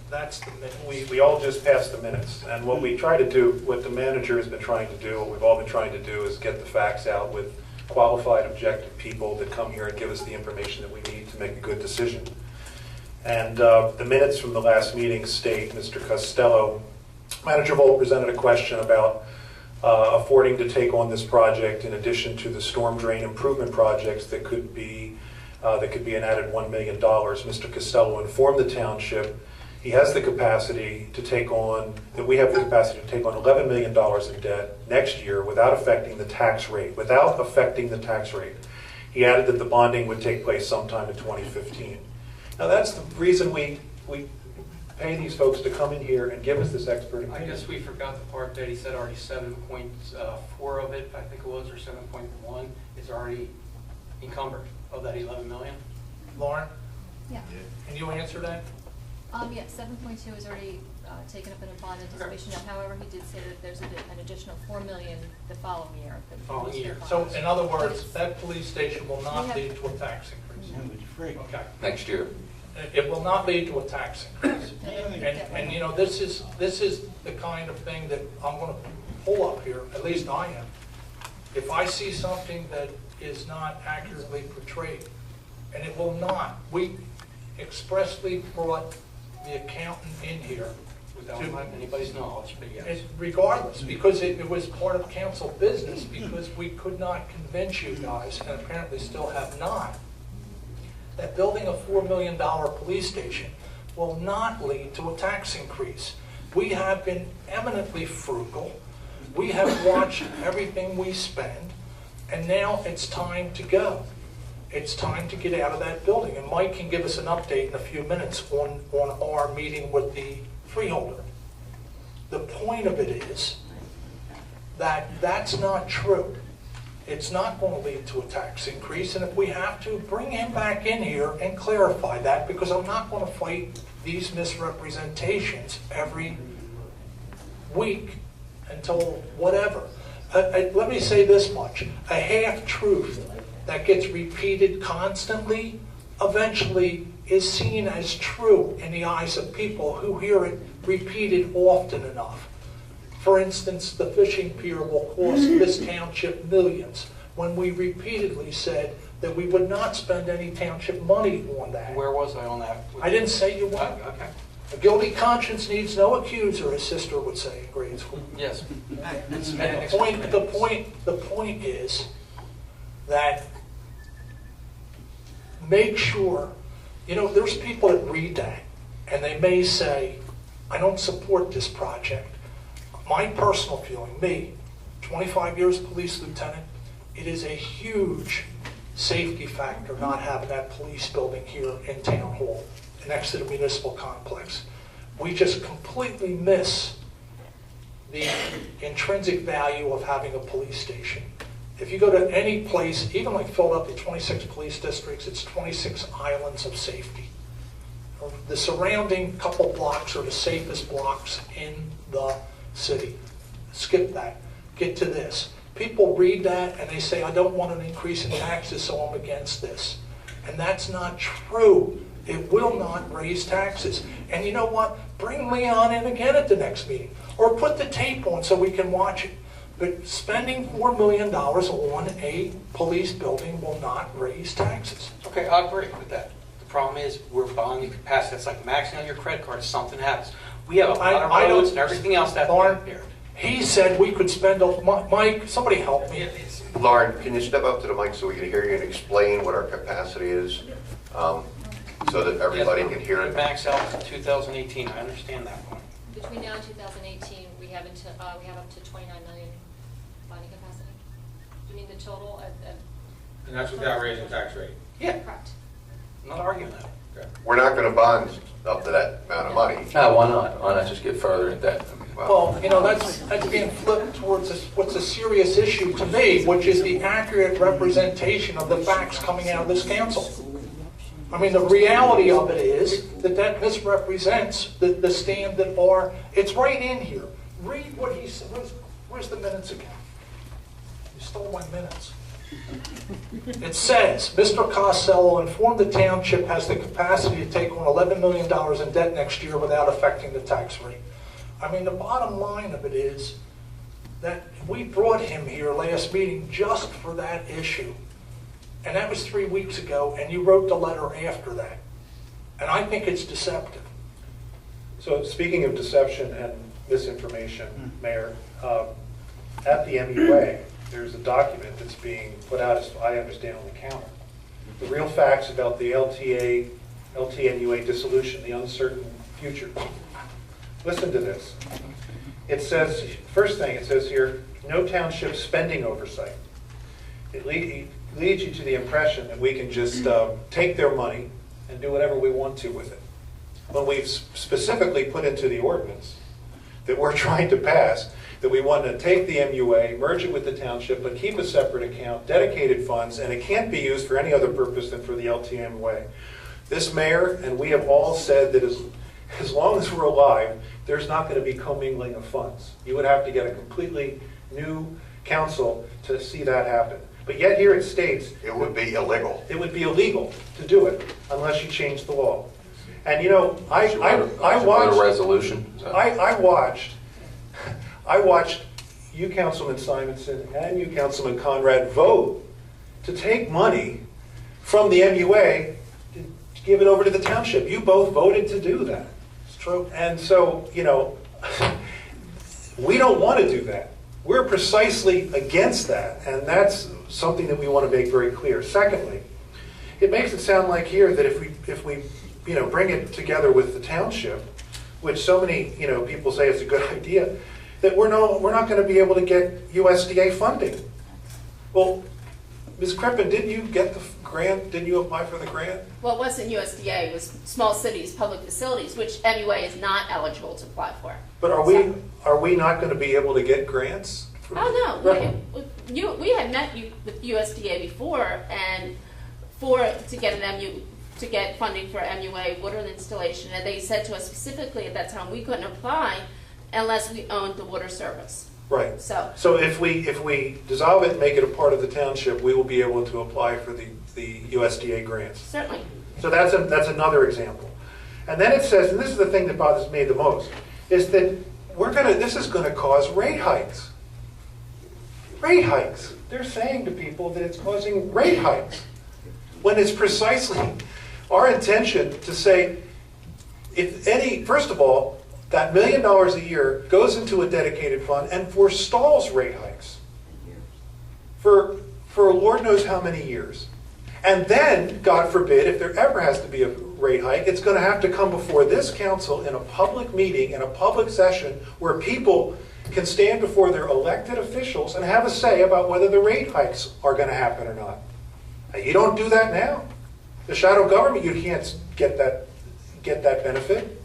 that's the minutes. We all just passed the minutes, and what we try to do, what the manager has been trying to do, what we've all been trying to do is get the facts out with qualified, objective people that come here and give us the information that we need to make a good decision. And the minutes from the last meeting state, Mr. Costello, Manager Volt presented a question about affording to take on this project in addition to the storm drain improvement projects that could be an added $1 million. Mr. Costello informed the township he has the capacity to take on, that we have the capacity to take on $11 million in debt next year without affecting the tax rate. He added that the bonding would take place sometime in 2015. Now that's the reason we pay these folks to come in here and give us this expert I opinion. guess we forgot the part that he said already 7.4 of it, I think it was, or 7.1 is already encumbered of that 11 million. Lauren, Yeah, can you answer that? yeah, 7.2 is already taken up in a bond anticipation. Now, however, he did say that there's an additional 4 million the following year. that Following was year. their So bond. in other words, that police station will not We have- lead to a tax increase. No, it's free. Okay. Next year. It will not lead to a tax increase. Yeah. And this is the kind of thing that I'm going to pull up here, at least I am. If I see something that is not accurately portrayed, and it will not, we expressly brought the accountant in here Without to, anybody's knowledge, but yes. regardless, because it was part of council business, because we could not convince you guys, and apparently still have not, that building a $4 million police station will not lead to a tax increase. We have been eminently frugal. We have watched everything we spend, and now it's time to go. It's time to get out of that building. And Mike can give us an update in a few minutes on our meeting with the freeholder. The point of it is that that's not true. It's not going to lead to a tax increase, and if we have to, bring him back in here and clarify that, because I'm not going to fight these misrepresentations every week until whatever. Let me say this much. A half-truth that gets repeated constantly eventually is seen as true in the eyes of people who hear it repeated often enough. For instance, the fishing pier will cost this township millions, when we repeatedly said that we would not spend any township money on that. Where was I on that? I didn't say you would. Okay. A guilty conscience needs no accuser, his sister would say in grade school. Yes. And the point is that make sure, there's people that read that and they may say, I don't support this project. my personal feeling, me, 25 years police lieutenant, it is a huge safety factor not having that police building here in Town Hall, next to the municipal complex. We just completely miss the intrinsic value of having a police station. If you go to any place, even like Philadelphia, 26 police districts, it's 26 islands of safety. The surrounding couple blocks are the safest blocks in the city. Skip that. Get to this. People read that and they say, I don't want an increase in taxes, so I'm against this. And that's not true. It will not raise taxes. And you know what? Bring Leon in again at the next meeting. Or put the tape on so we can watch it. But spending $4 million on a police building will not raise taxes. Okay, I agree with that. The problem is, we're buying your capacity. That's like maxing out your credit card. Something happens. We have a lot of roads and everything else that Lauren, here. he said we could spend, Mike, somebody help me. Lauren, can you step up to the mic so we can hear you and explain what our capacity is, so that everybody can hear it? Max out to 2018. I understand that one. Between now and 2018, we have up to 29 million bonding capacity. Do you mean the total? And that's without raising tax rate. Yeah, Correct. I'm not arguing that. We're not going to bond up to that amount of money. No, why not? Why not just get further in debt? I mean, Well, you know, that's being flipped towards what's a serious issue to me, which is the accurate representation of the facts coming out of this council. I mean, the reality of it is that misrepresents the stand that are, it's right in here. Read what he said. Where's the minutes again? You stole my minutes. It says, Mr. Costello informed the township has the capacity to take on $11 million in debt next year without affecting the tax rate. I mean, the bottom line of it is that we brought him here last meeting just for that issue. And that was 3 weeks ago, and you wrote the letter after that. And I think it's deceptive. So speaking of deception and misinformation, Mayor, at the MUA, there's a document that's being put out, as I understand, on the counter. The real facts about the LTMUA dissolution, the uncertain future. Listen to this. It says, first thing it says here, no township spending oversight. It leads you to the impression that we can just take their money and do whatever we want to with it. When we've specifically put into the ordinance that we're trying to pass, that we want to take the MUA, merge it with the township, but keep a separate account, dedicated funds, and it can't be used for any other purpose than for the LTMUA. This mayor and we have all said that as long as we're alive, there's not going to be commingling of funds. You would have to get a completely new council to see that happen. But yet here it states It would be illegal. it would be illegal to do it unless you change the law. And you know, I watched a resolution. So. I watched you, Councilman Simonson, and you, Councilman Conrad, vote to take money from the MUA to give it over to the township. You both voted to do that. It's true. And so, you know, we don't want to do that. We're precisely against that, and that's something that we want to make very clear. Secondly, it makes it sound like here that if we bring it together with the township, which so many people say is a good idea, that we're not going to be able to get USDA funding. Well, Ms. Crippen, didn't you get the grant? Didn't you apply for the grant? Well, it wasn't USDA, it was small cities, public facilities, which MUA is not eligible to apply for. But are we not going to be able to get grants? Oh, no. We had met with USDA before, and to get funding for MUA water installation, and they said to us specifically at that time we couldn't apply unless we owned the water service. Right. So if we dissolve it and make it a part of the township, we will be able to apply for the USDA grants. certainly. So that's another example. And then it says, and this is the thing that bothers me the most, is that this is going to cause rate hikes. Rate hikes. They're saying to people that it's causing rate hikes, when it's precisely our intention to say, first of all, that $1 million a year goes into a dedicated fund and forestalls rate hikes for Lord knows how many years. And then, God forbid, if there ever has to be a rate hike, it's going to have to come before this council in a public meeting, in a public session, where people can stand before their elected officials and have a say about whether the rate hikes are going to happen or not. Now, you don't do that now. The shadow government, you can't get that benefit.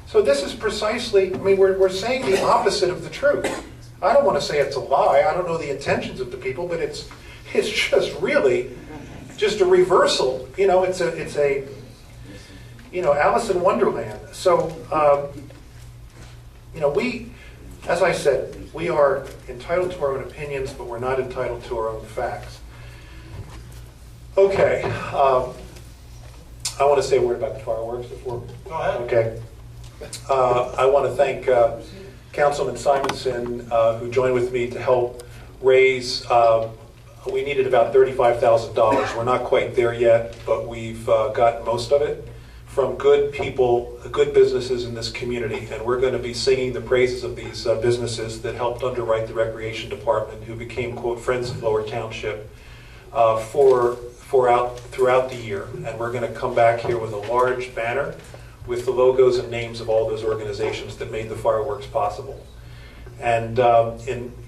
So this is precisely, I mean, we're saying the opposite of the truth. I don't want to say it's a lie. I don't know the intentions of the people, but it's just really just a reversal. You know, it's a Alice in Wonderland. So, we, as I said, we are entitled to our own opinions, but we're not entitled to our own facts. Okay. I want to say a word about the fireworks before. Go ahead. Okay. I want to thank Councilman Simonson, who joined with me to help raise. We needed about $35,000. We're not quite there yet, but we've gotten most of it from good people, good businesses in this community, and we're going to be singing the praises of these businesses that helped underwrite the recreation department, who became, quote, friends of Lower Township throughout the year. And we're going to come back here with a large banner with the logos and names of all those organizations that made the fireworks possible. And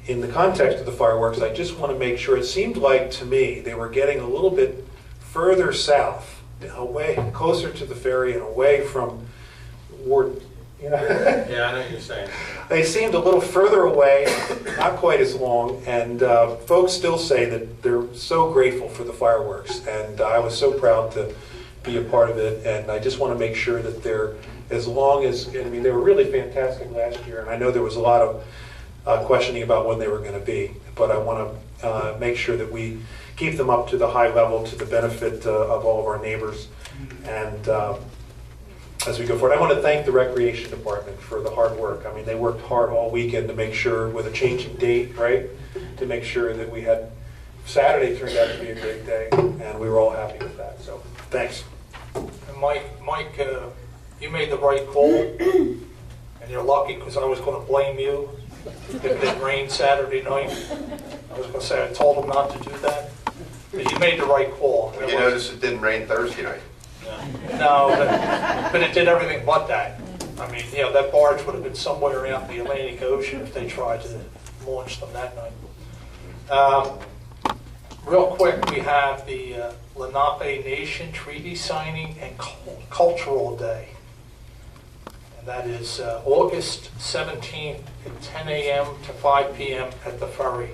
in the context of the fireworks, I just want to make sure, it seemed like to me they were getting a little bit further south, away, closer to the ferry and away from Warden. Yeah, I know what you're saying. They seemed a little further away, not quite as long, and folks still say that they're so grateful for the fireworks, and I was so proud to be a part of it, and I just want to make sure that they're, as long as, I mean, they were really fantastic last year, and I know there was a lot of questioning about when they were going to be, but I want to make sure that we keep them up to the high level to the benefit of all of our neighbors, and as we go forward. I want to thank the Recreation Department for the hard work. I mean, they worked hard all weekend to make sure, with a changing date, right, to make sure that we had, Saturday turned out to be a great day, and we were all happy with that, so thanks. And Mike, you made the right call, and you're lucky, because I was going to blame you if it didn't rain Saturday night. I was going to say I told them not to do that, but you made the right call. You notice it didn't rain Thursday night. No, but it did everything but that. I mean, that barge would have been somewhere out in the Atlantic Ocean if they tried to launch them that night. Real quick, we have the Lenape Nation Treaty Signing and Cultural Day. And that is August 17th at 10 a.m. to 5 p.m. at the ferry.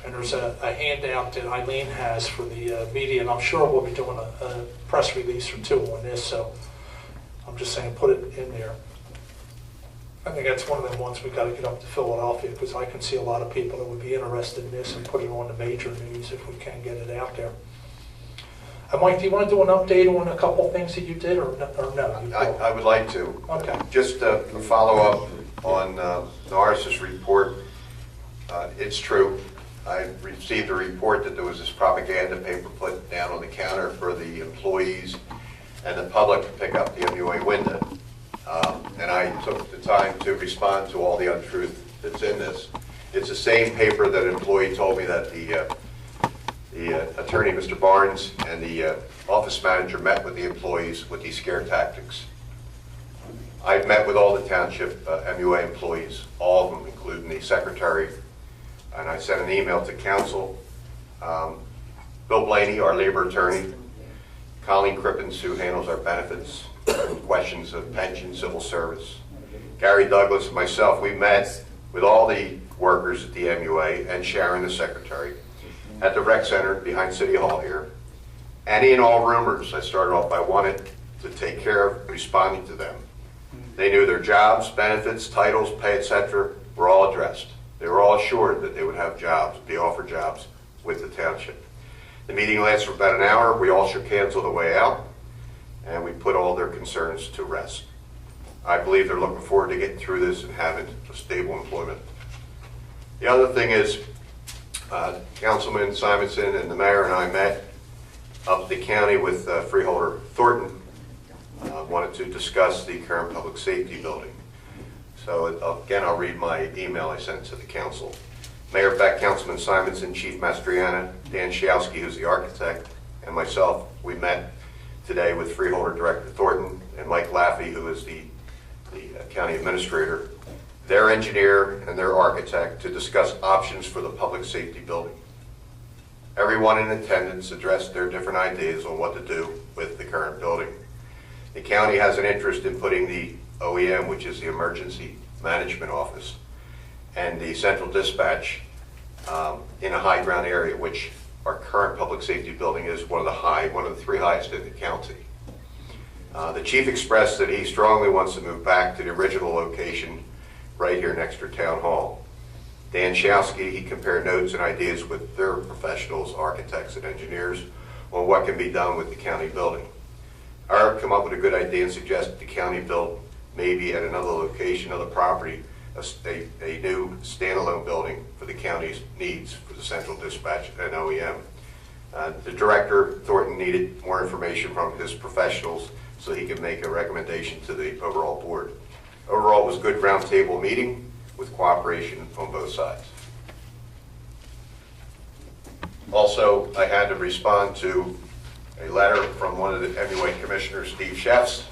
And there's a handout that Eileen has for the media, and I'm sure we'll be doing a press release or two on this, so I'm just saying put it in there. I think that's one of the ones we've got to get up to Philadelphia, because I can see a lot of people that would be interested in this and put it on the major news if we can get it out there. Mike, do you want to do an update on a couple things that you did, or no? I would like to. Okay. Just a follow-up on Norris's report. It's true. I received a report that there was this propaganda paper put down on the counter for the employees and the public to pick up the MUA window. And I took the time to respond to all the untruth that's in this. It's the same paper that an employee told me that the attorney, Mr. Barnes, and the office manager met with the employees with these scare tactics. I've met with all the township MUA employees, all of them, including the secretary, and I sent an email to council. Bill Blaney, our labor attorney, Colleen Crippens, who handles our benefits, questions of pension, civil service, Gary Douglas, and myself, we met with all the workers at the MUA and Sharon, the secretary, at the rec center behind City Hall here. Any and all rumors, I started off by wanting to take care of responding to them. They knew their jobs, benefits, titles, pay, etc. were all addressed. They were all assured that they would have jobs, be offered jobs with the township. The meeting lasted for about an hour. We all shook hands on the way out, and we put all their concerns to rest. I believe they're looking forward to getting through this and having a stable employment. The other thing is, Councilman Simonson and the mayor and I met up the county with Freeholder Thornton. Wanted to discuss the current public safety building. So again, I'll read my email I sent to the council. Mayor Beck, Councilman Simonson, Chief Mastriana, Dan Shiowski, who's the architect, and myself, we met today with Freeholder Director Thornton and Mike Laffey, who is the county administrator, their engineer and their architect, to discuss options for the public safety building. Everyone in attendance addressed their different ideas on what to do with the current building. The county has an interest in putting the OEM, which is the Emergency Management Office, and the Central Dispatch in a high ground area, which our current public safety building is one of the three highest in the county. The chief expressed that he strongly wants to move back to the original location right here next to Town Hall. Dan Showski, he compared notes and ideas with their professionals, architects and engineers, on what can be done with the county building. Art come up with a good idea and suggested the county build maybe at another location of the property a new standalone building for the county's needs for the Central Dispatch and OEM. The director, Thornton, needed more information from his professionals so he could make a recommendation to the overall board. Overall, it was a good roundtable meeting with cooperation on both sides. Also, I had to respond to a letter from one of the MUA commissioners, Steve Sheffs,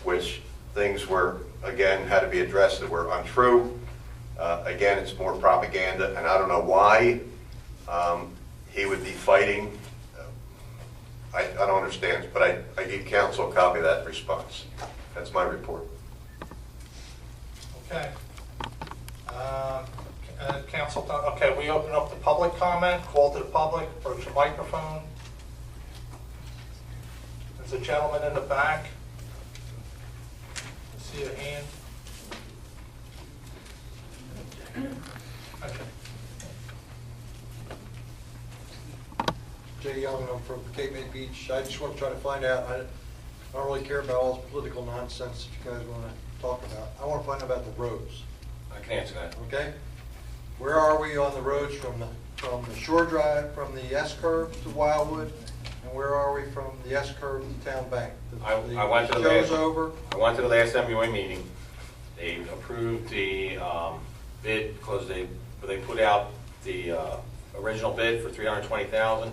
which things were, again, had to be addressed that were untrue. Again, it's more propaganda, and I don't know why he would be fighting. I don't understand, but I give council a copy of that response. That's my report. Okay. Council, okay, we open up the public comment, call to the public, approach the microphone. There's a gentleman in the back. I see a hand. Okay. Jay Young, I'm from Cape May Beach. I just want to try to find out, I don't really care about all this political nonsense that you guys want to talk about. I want to find out about the roads, I can answer that. okay? Where are we on the roads from the Shore Drive, from the S-curve to Wildwood, and where are we from the S-curve to Town Bank? I went to the show's last- over. I went to the last MUA meeting. They approved the bid because they put out the original bid for $320,000.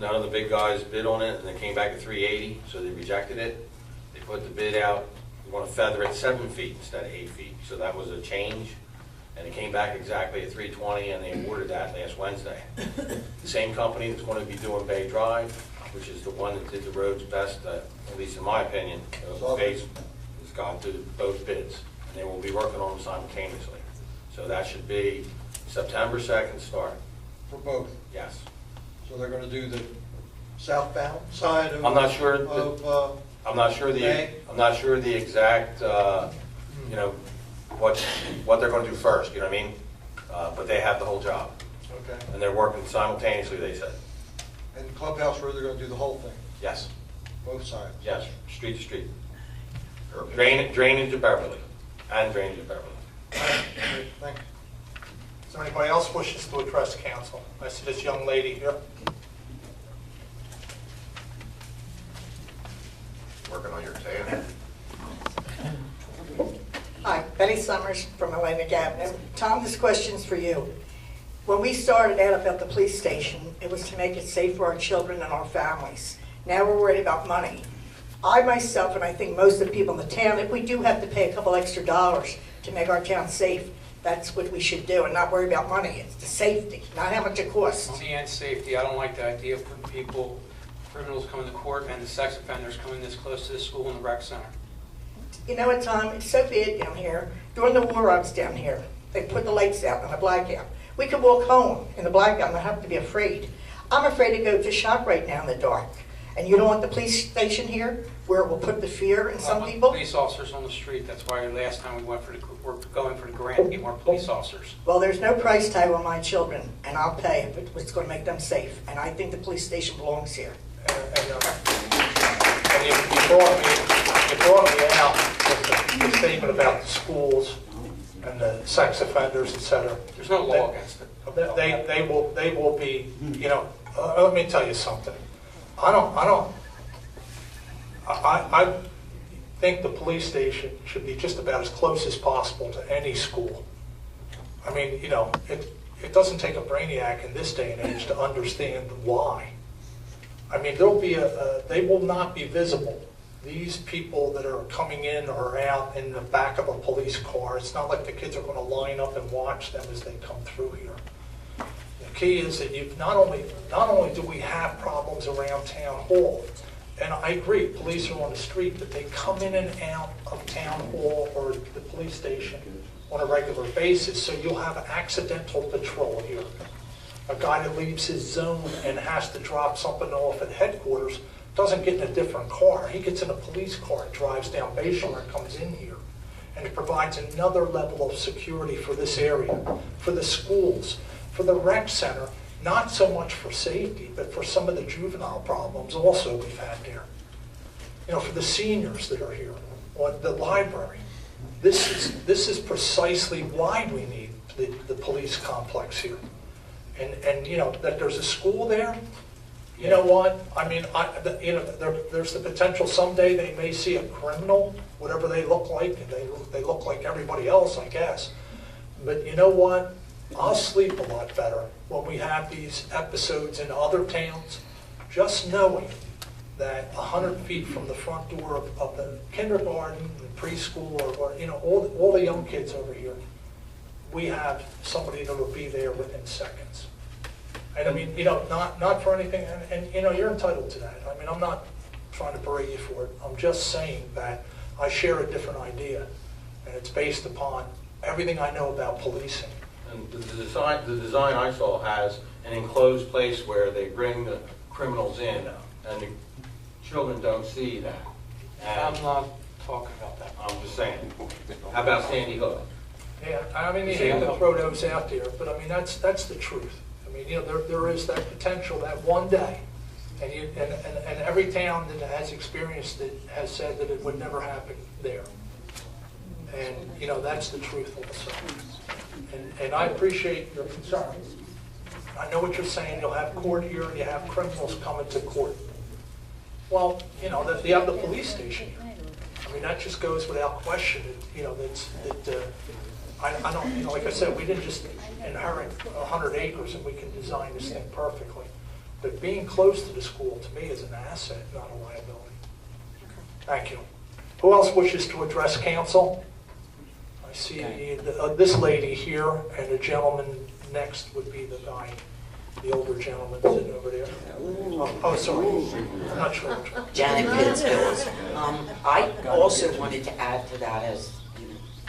None of the big guys bid on it, and they came back at $380, so they rejected it. They put the bid out. We want to feather it 7 feet instead of 8 feet, so that was a change. And it came back exactly at $320, and they awarded that last Wednesday. The same company that's going to be doing Bay Drive, which is the one that did the roads best, at least in my opinion, Bay's has gone through both bids, and they will be working on them simultaneously. So that should be September 2nd start. For both. Yes. So they're going to do the southbound side of. I'm not sure. I'm not sure the exact. You know what they're going to do first. You know what I mean? But they have the whole job. Okay. And they're working simultaneously. They said. And Clubhouse Road, they're going to do the whole thing. Yes. Both sides. Yes. Street to street. Drainage to Beverly, and drainage to Beverly. Great, thanks. Is there anybody else wishes to address council? I see this young lady here. Working on your tan. Hi, Betty Summers from Atlantic Avenue. Tom, this question's for you. When we started out about the police station, it was to make it safe for our children and our families. Now we're worried about money. I myself, and I think most of the people in the town, if we do have to pay a couple extra dollars to make our town safe, that's what we should do and not worry about money. It's the safety, not how much it costs. Money and safety, I don't like the idea of putting people, criminals coming to court and the sex offenders coming this close to the school and the rec center. You know what, Tom? It's so bad down here. During the war, I was down here. They put the lights out in the blackout. We could walk home in the blackout and not have to be afraid. I'm afraid to go to shop right now in the dark. And you don't want the police station here where it will put the fear in some people? Police officers on the street, that's why last time we're going for the grant to get more police officers. Well, there's no price tag on my children, and I'll pay if it's going to make them safe. And I think the police station belongs here. And you brought me out with the statement about the schools and the sex offenders, et cetera. There's no law against it. They will be, you know, let me tell you something. I think the police station should be just about as close as possible to any school. I mean, you know, it doesn't take a brainiac in this day and age to understand why. I mean, they will not be visible. These people that are coming in or out in the back of a police car, it's not like the kids are going to line up and watch them as they come through here. The key is that not only do we have problems around town hall, and I agree, police are on the street, but they come in and out of town hall or the police station on a regular basis, so you'll have accidental patrol here. A guy that leaves his zone and has to drop something off at headquarters doesn't get in a different car. He gets in a police car, drives down Bayshore and comes in here. And it provides another level of security for this area, for the schools, for the rec center, not so much for safety, but for some of the juvenile problems also we've had there. You know, for the seniors that are here, or the library. This is precisely why we need the police complex here. And you know, that there's a school there, you know what? I mean, there's the potential someday they may see a criminal, whatever they look like, and they look like everybody else, I guess. But you know what? I'll sleep a lot better when we have these episodes in other towns, just knowing that 100 feet from the front door of the kindergarten, the preschool, or you know, all the young kids over here, we have somebody that will be there within seconds. And I mean, you know, not for anything, and you know, you're entitled to that. I mean, I'm not trying to berate you for it. I'm just saying that I share a different idea, and it's based upon everything I know about policing. And the design I saw has an enclosed place where they bring the criminals in, and the children don't see that. And I'm not talking about that. I'm just saying. How about Sandy Hook? Yeah, I mean, you hate to throw those out there, but I mean, that's the truth. I mean, you know, there is that potential that one day, and every town that has experienced it has said that it would never happen there. And, you know, that's the truth also. And I appreciate your concern. I know what you're saying. You'll have court here, and you have criminals coming to court. Well, you know, you have the police station here. I mean, that just goes without question. You know, I don't, you know, like I said, we didn't just inherit 100 acres and we can design this thing perfectly. But being close to the school, to me, is an asset, not a liability. Thank you. Who else wishes to address council? I see this lady here, and the gentleman next would be the guy, the older gentleman sitting over there. Oh, sorry. I'm not sure. Janet Pittsfield. I also wanted to add to that, as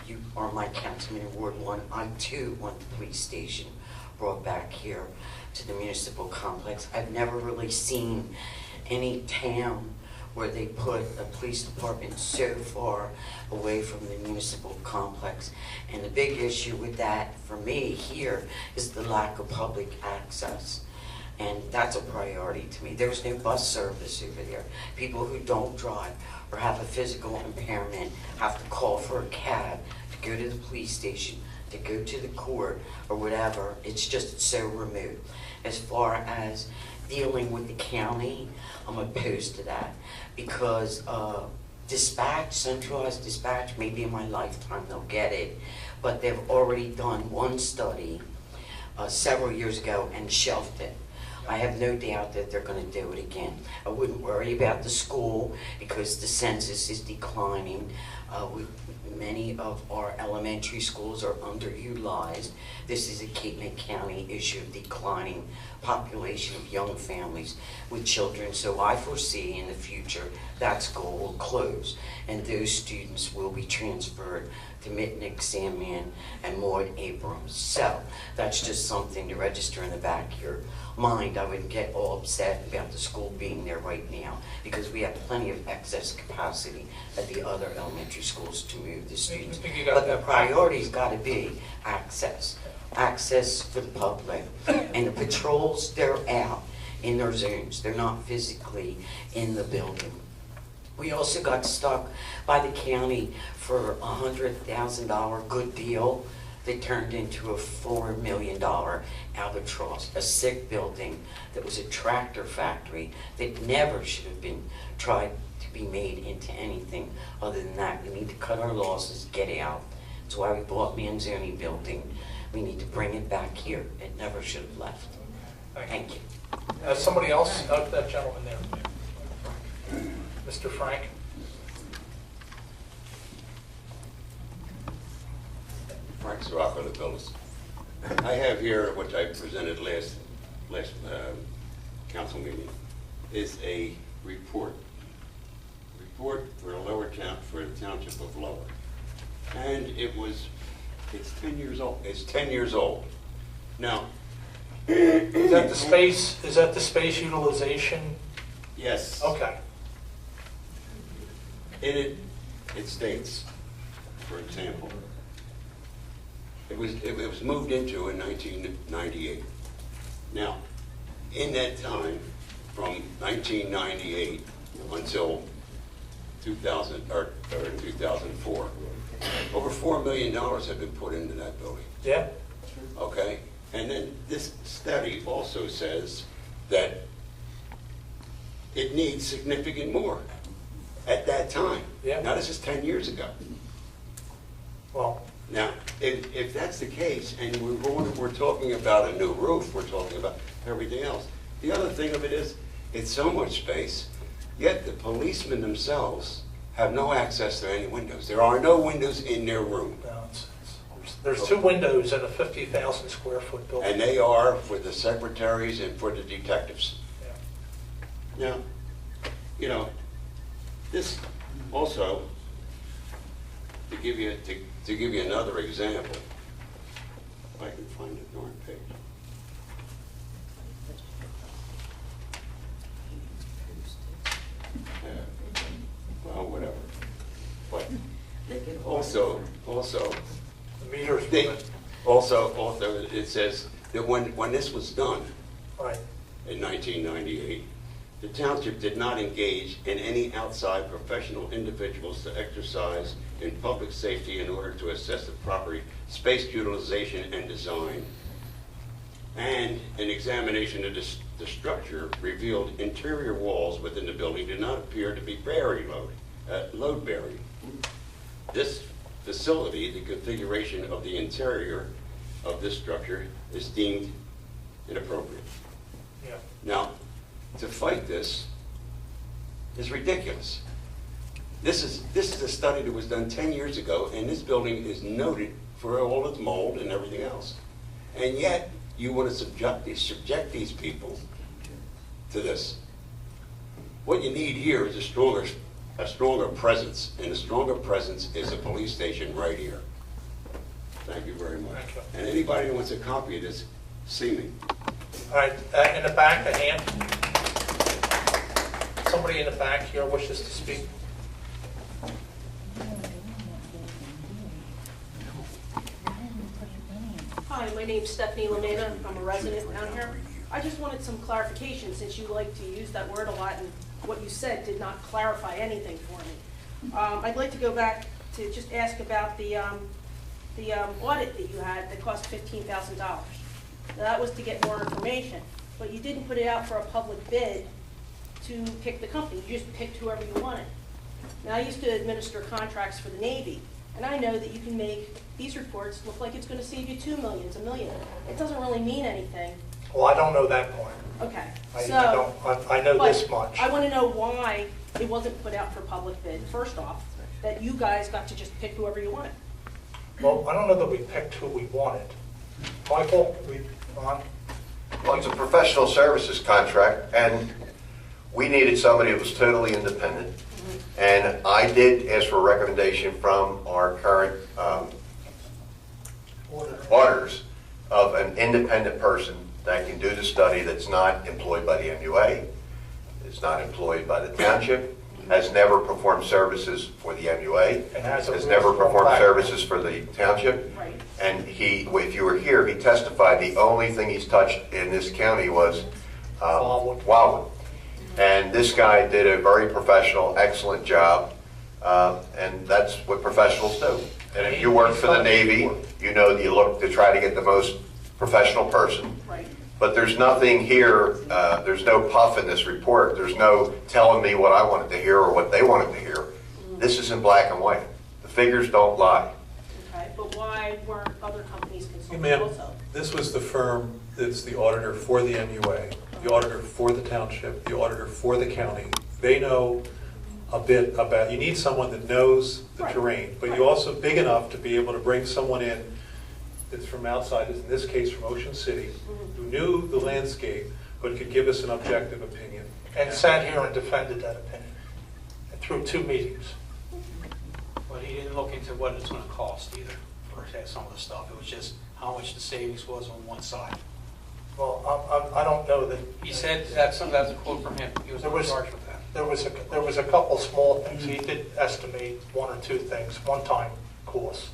you are my councilman in Ward 1, I too want the police station brought back here to the municipal complex. I've never really seen any town where they put a police department so far away from the municipal complex. And the big issue with that, for me here, is the lack of public access. And that's a priority to me. There's no bus service over there. People who don't drive or have a physical impairment have to call for a cab to go to the police station, to go to the court, or whatever. It's just so remote. As far as dealing with the county, I'm opposed to that, because dispatch, centralized dispatch, maybe in my lifetime they'll get it, but they've already done one study several years ago and shelved it. I have no doubt that they're going to do it again. I wouldn't worry about the school because the census is declining. Many of our elementary schools are underutilized. This is a Cape May County issue of declining population of young families with children. So I foresee in the future that school will close and those students will be transferred to Mitnick, Sandman, and Maud Abrams. So that's just something to register in the back of your mind. I wouldn't get all upset about the school being there right now because we have plenty of excess capacity at the other elementary schools to move the students. But the priority's got to be access. Access for the public. And the patrols, they're out in their zones. They're not physically in the building. We also got stuck by the county for a $100,000 good deal that turned into a $4 million albatross, a sick building that was a tractor factory that never should have been tried to be made into anything other than that. We need to cut our losses, get out. That's why we bought Manzoni building. We need to bring it back here. It never should have left. Thank you. Somebody else, that gentleman there. Mr. Frank? Frank Sirocco, the builders. I have here, which I presented last council meeting, is a report for the Township of Lower. And it's 10 years old. It's 10 years old. Now, Is that the space utilization? yes. Okay. In it states, for example, it was moved into in 1998. Now, in that time, from 1998 until 2004, over $4 million have been put into that building. Yeah. Okay? And then this study also says that it needs significant more at that time. Yeah. Now, this is 10 years ago. Well, Now, if that's the case, and we're talking about a new roof, we're talking about everything else. The other thing of it is, it's so much space, yet the policemen themselves have no access to any windows. There are no windows in their room. no, there's 2 windows in a 50,000 square foot building. And they are for the secretaries and for the detectives. Yeah. Now, you know, this also, to give you another example, if I can find the darn page. Well, whatever. But also, The meters. also, it says that when this was done Right. in 1998, the township did not engage in any outside professional individuals to exercise in public safety in order to assess the proper space utilization and design. And an examination of the structure revealed interior walls within the building did not appear to be load bearing. This facility, the configuration of the interior of this structure is deemed inappropriate. Yeah. Now, to fight this is ridiculous. This is a study that was done 10 years ago, and this building is noted for all its mold and everything else. And yet, you want to subject these people to this. What you need here is a stronger presence, and a stronger presence is a police station right here. Thank you very much. Thank you. And anybody who wants a copy of this, see me. All right, in the back, a hand. Somebody in the back here wishes to speak. Hi, my name's Stephanie Lamena. I'm a resident down here. I just wanted some clarification, since you like to use that word a lot, and what you said did not clarify anything for me. I'd like to go back to just ask about the audit that you had that cost $15,000. Now, that was to get more information, but you didn't put it out for a public bid to pick the company. You just picked whoever you wanted. Now, I used to administer contracts for the Navy, and I know that you can make these reports look like it's going to save you $2 million, $1 million. It doesn't really mean anything. Well, I don't know that part. Okay. I know this much. I want to know why it wasn't put out for public bid, first off, that you guys got to just pick whoever you wanted. Well, I don't know that we picked who we wanted. Michael, Ron? Well, it's a professional services contract, and we needed somebody that was totally independent. And I did ask for a recommendation from our current auditors of an independent person that can do the study, that's not employed by the MUA, is not employed by the township, has never performed services for the MUA, And has a never real performed background. services for the township. Right. And if you were here, he testified the only thing he's touched in this county was Wildwood. And this guy did a very professional, excellent job, and that's what professionals do. And if you work for the Navy, you know that you look to try to get the most professional person. Right. But there's nothing here, there's no puff in this report. There's no telling me what I wanted to hear or what they wanted to hear. This is in black and white. The figures don't lie. Okay, but but why weren't other companies consulted Ma'am, also? this was the firm that's the auditor for the MUA, the auditor for the township, the auditor for the county. They know a bit about, you need someone that knows the Right. terrain, but you also big enough to be able to bring someone in that's from outside, in this case from Ocean City, who knew the landscape, but could give us an objective opinion. And sat here and defended that opinion through 2 meetings. But he didn't look into what it's gonna cost either for some of the stuff. It was just how much the savings was on one side. Well, I don't know that. He said, that's a quote from him. He was There was- charged with that. There was a couple small things. He did estimate 1 or 2 things, one-time costs.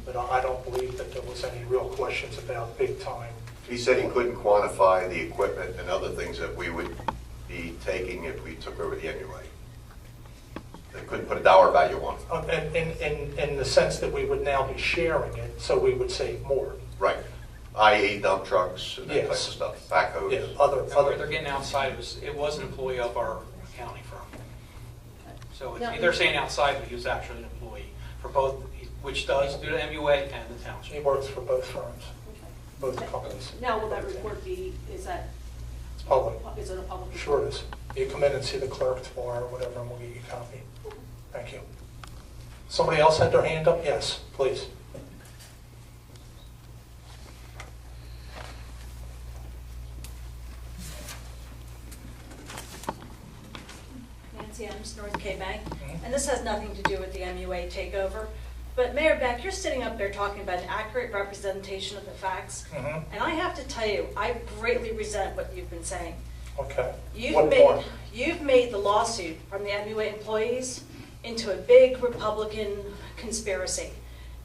But I don't believe that there was any real questions about big time. He said he couldn't quantify the equipment and other things that we would be taking if we took over the MUA. They couldn't put a dollar value on it. In the sense that we would now be sharing it, so we would save more. Right. i.e. dump trucks and that type of Yes. stuff, backhoes. Yeah, And where they're getting outside, it was an employee of our accounting firm. So they're saying outside, but he was actually an employee for both, which does do the MUA and the He township. works for both firms, both companies. Now, will that report be, is that, It's public. is it a public report? Sure it is. You come in and see the clerk tomorrow or whatever, and we'll get you a copy. Thank you. Somebody else had their hand up? Yes, please. Nancy Adams, North K Bank, and this has nothing to do with the MUA takeover. But Mayor Beck, you're sitting up there talking about an accurate representation of the facts, and I have to tell you, I greatly resent what you've been saying. Okay. What more? You've made the lawsuit from the MUA employees into a big Republican conspiracy,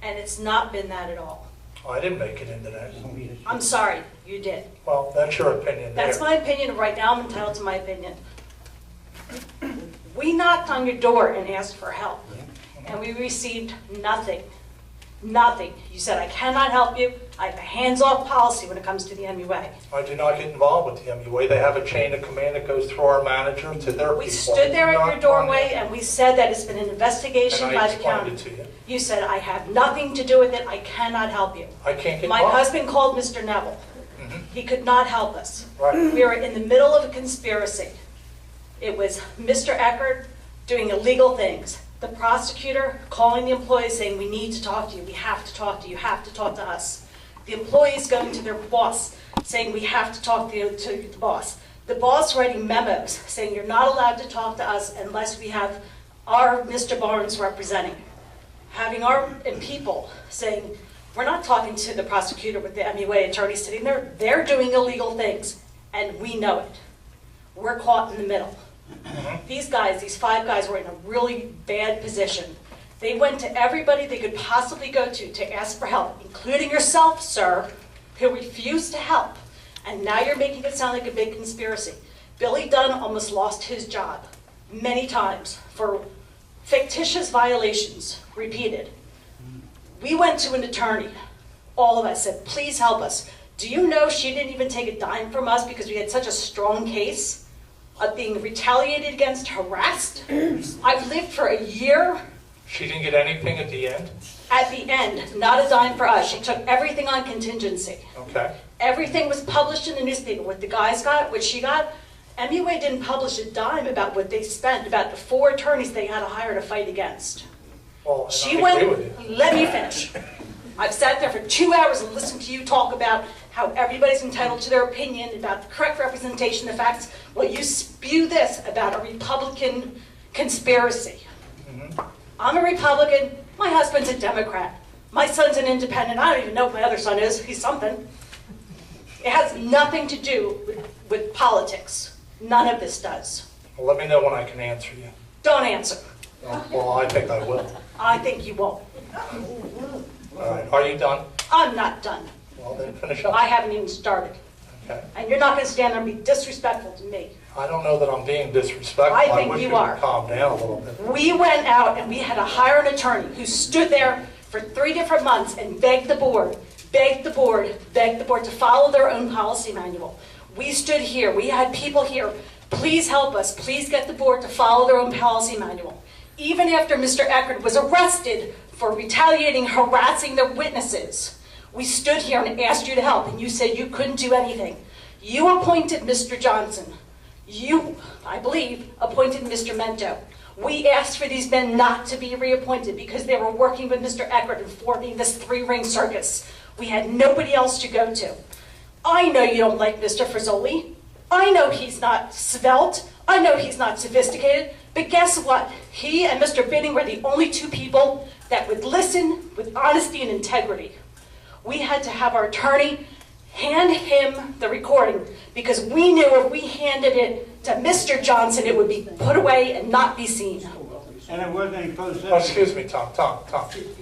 and it's not been that at all. I didn't make it into that. I'm sorry, you did. Well, that's your opinion there. That's my opinion, and right now I'm entitled to my opinion. We knocked on your door and asked for help, and we received nothing. Nothing. You said, I cannot help you. I have a hands-off policy when it comes to the MUA. I do not get involved with the MUA. They have a chain of command that goes through our manager to their people. We stood there at your doorway and we said that it's been an investigation And I by the explained county. it to you. You said, I have nothing to do with it. I cannot help you. I can't get My involved. husband called Mr. Neville. He could not help us. Right. We were in the middle of a conspiracy. It was Mr. Eckert doing illegal things. The prosecutor calling the employees saying, we need to talk to you, we have to talk to you, you have to talk to us. The employees going to their boss saying, we have to talk to the boss. The boss writing memos saying, you're not allowed to talk to us unless we have our Mr. Barnes representing. Having our people saying, we're not talking to the prosecutor with the MUA attorney sitting there, they're doing illegal things, and we know it. We're caught in the middle. These guys, these 5 guys were in a really bad position. They went to everybody they could possibly go to ask for help, including yourself, sir, who refused to help. And now you're making it sound like a big conspiracy. Billy Dunn almost lost his job many times for fictitious violations, repeated. We went to an attorney. All of us said, please help us. Do you know she didn't even take a dime from us because we had such a strong case of being retaliated against, harassed? I've lived for a year. She didn't get anything at the end? At the end, not a dime for us. She took everything on contingency. Okay. Everything was published in the newspaper. What the guys got, what she got, MUA didn't publish a dime about what they spent, about the 4 attorneys they had to hire to fight against. Well, and She I agree with went, you. let me finish. I've sat there for 2 hours and listened to you talk about how everybody's entitled to their opinion, about the correct representation of facts. Well, you spew this about a Republican conspiracy. I'm a Republican. My husband's a Democrat. My son's an independent. I don't even know what my other son is. He's something. It has nothing to do with politics. None of this does. Well, let me know when I can answer you. Don't answer. Well, I think I will. I think you won't. All right. Are you done? I'm not done. Well, then finish up. I haven't even started. Okay. And you're not going to stand there and be disrespectful to me. I don't know that I'm being disrespectful. I think wish you would are. Calm down a little bit. We went out and we had to hire an attorney who stood there for 3 different months and begged the board to follow their own policy manual. We stood here. We had people here. Please help us. Please get the board to follow their own policy manual. Even after Mr. Eckert was arrested for retaliating, harassing the witnesses. We stood here and asked you to help, and you said you couldn't do anything. You appointed Mr. Johnson. You, I believe, appointed Mr. Mento. We asked for these men not to be reappointed because they were working with Mr. Eckert and forming this three-ring circus. We had nobody else to go to. I know you don't like Mr. Frizzoli. I know he's not svelte. I know he's not sophisticated. But guess what? He and Mr. Bidding were the only two people that would listen with honesty and integrity. We had to have our attorney hand him the recording because we knew if we handed it to Mr. Johnson, it would be put away and not be seen. And it wasn't any closed session? Oh, excuse me, Tom.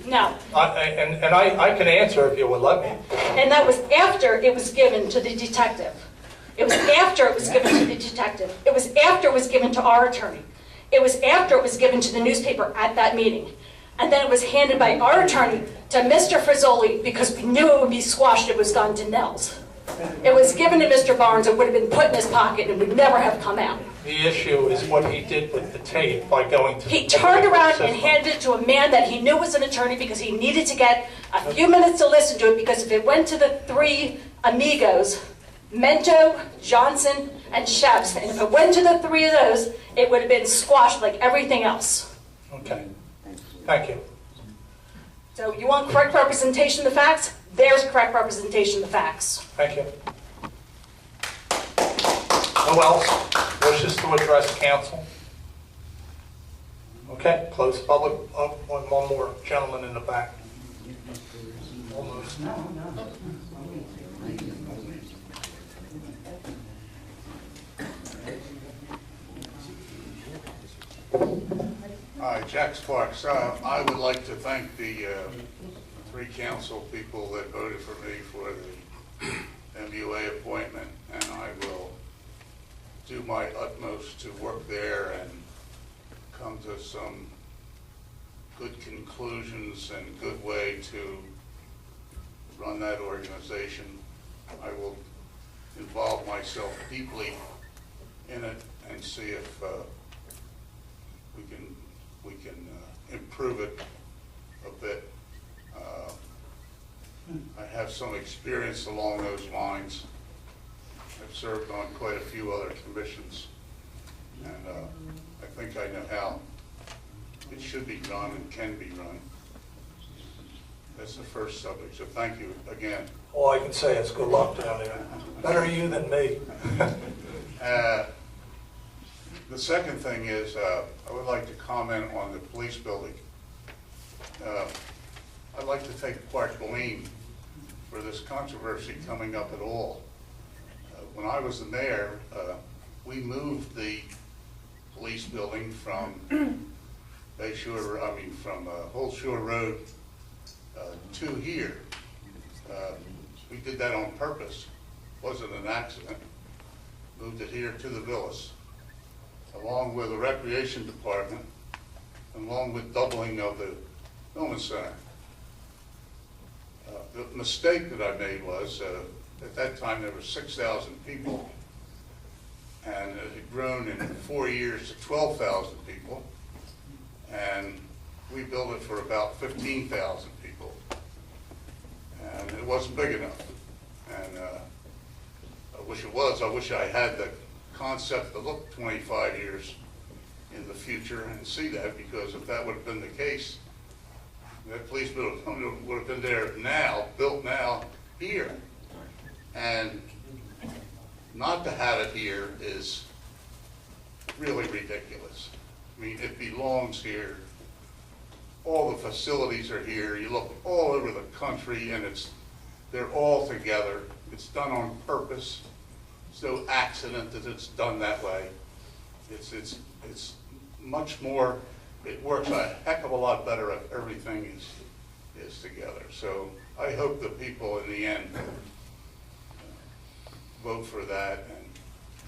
No. I can answer if you would let me. And that was after it was given to the detective. It was after it was given to the detective. It was after it was given to our attorney. It was after it was given to the newspaper at that meeting. And then it was handed by our attorney to Mr. Frizzoli because we knew it would be squashed if it was gone to Nels. It was given to Mr. Barnes, it would have been put in his pocket and would never have come out. The issue is what he did with the tape by going to... He turned around and handed it to a man that he knew was an attorney because he needed to get a few minutes to listen to it, because if it went to the three amigos, Mento, Johnson, and Sheps, and if it went to the three of those, it would have been squashed like everything else. Okay. Thank you. So you want correct representation of the facts? There's correct representation of the facts. Thank you. Who else wishes to address council? Okay, close public. One more gentleman in the back. Almost. Hi, Jack Sparks. I would like to thank the three council people that voted for me for the MUA appointment, and I will do my utmost to work there and come to some good conclusions and good way to run that organization. I will involve myself deeply in it and see if we can improve it a bit. I have some experience along those lines. I've served on quite a few other commissions, and I think I know how it should be run and can be run. That's the first subject, so thank you again. All I can say is good luck down there. Better you than me. The second thing is, I would like to comment on the police building. I'd like to take part blame for this controversy coming up at all. When I was the mayor, we moved the police building from Holt Shore Road to here. We did that on purpose. Wasn't an accident. Moved it here to the villas, along with the recreation department, along with doubling of the Film Center. The mistake that I made was, at that time there were 6,000 people, and it had grown in 4 years to 12,000 people, and we built it for about 15,000 people, and it wasn't big enough. And I wish it was. I wish I had the concept to look 25 years in the future and see that, because if that would have been the case, that police building would have been there now, built now, here. And not to have it here is really ridiculous. I mean, it belongs here. All the facilities are here. You look all over the country and they're all together. It's done on purpose. It's no accident that it's done that way. It's much more, it works a heck of a lot better if everything is together. So I hope the people in the end vote for that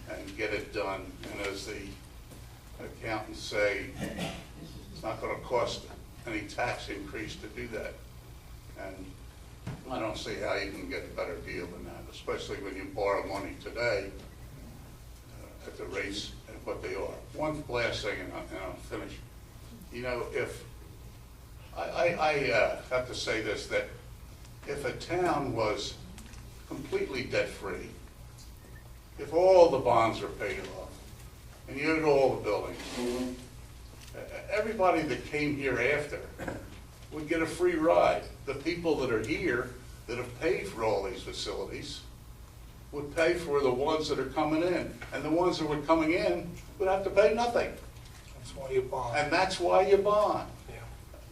and get it done. And as the accountants say, it's not going to cost any tax increase to do that. And I don't see how you can get a better deal than that, especially when you borrow money today at the rates at what they are. One last thing, and I'll finish. You know, if I have to say this, that if a town was completely debt-free, if all the bonds are paid off, and you owned all the buildings, everybody that came here after would get a free ride. The people that are here, that have paid for all these facilities, would pay for the ones that are coming in. And the ones that were coming in would have to pay nothing. That's why you bond. And that's why you bond. Yeah.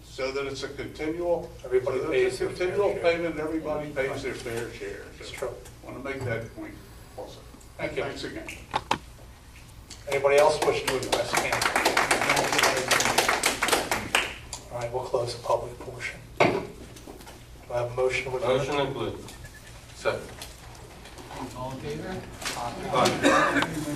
So that it's a continual, Everybody pays their continual fair share. payment, everybody pays their fair share. It's So true. I want to make that point also. Thank you. Thanks again. Anybody else wish to address council? All right, we'll close the public portion. Do I have a motion with? Motion included. Second. All in favor? Aye.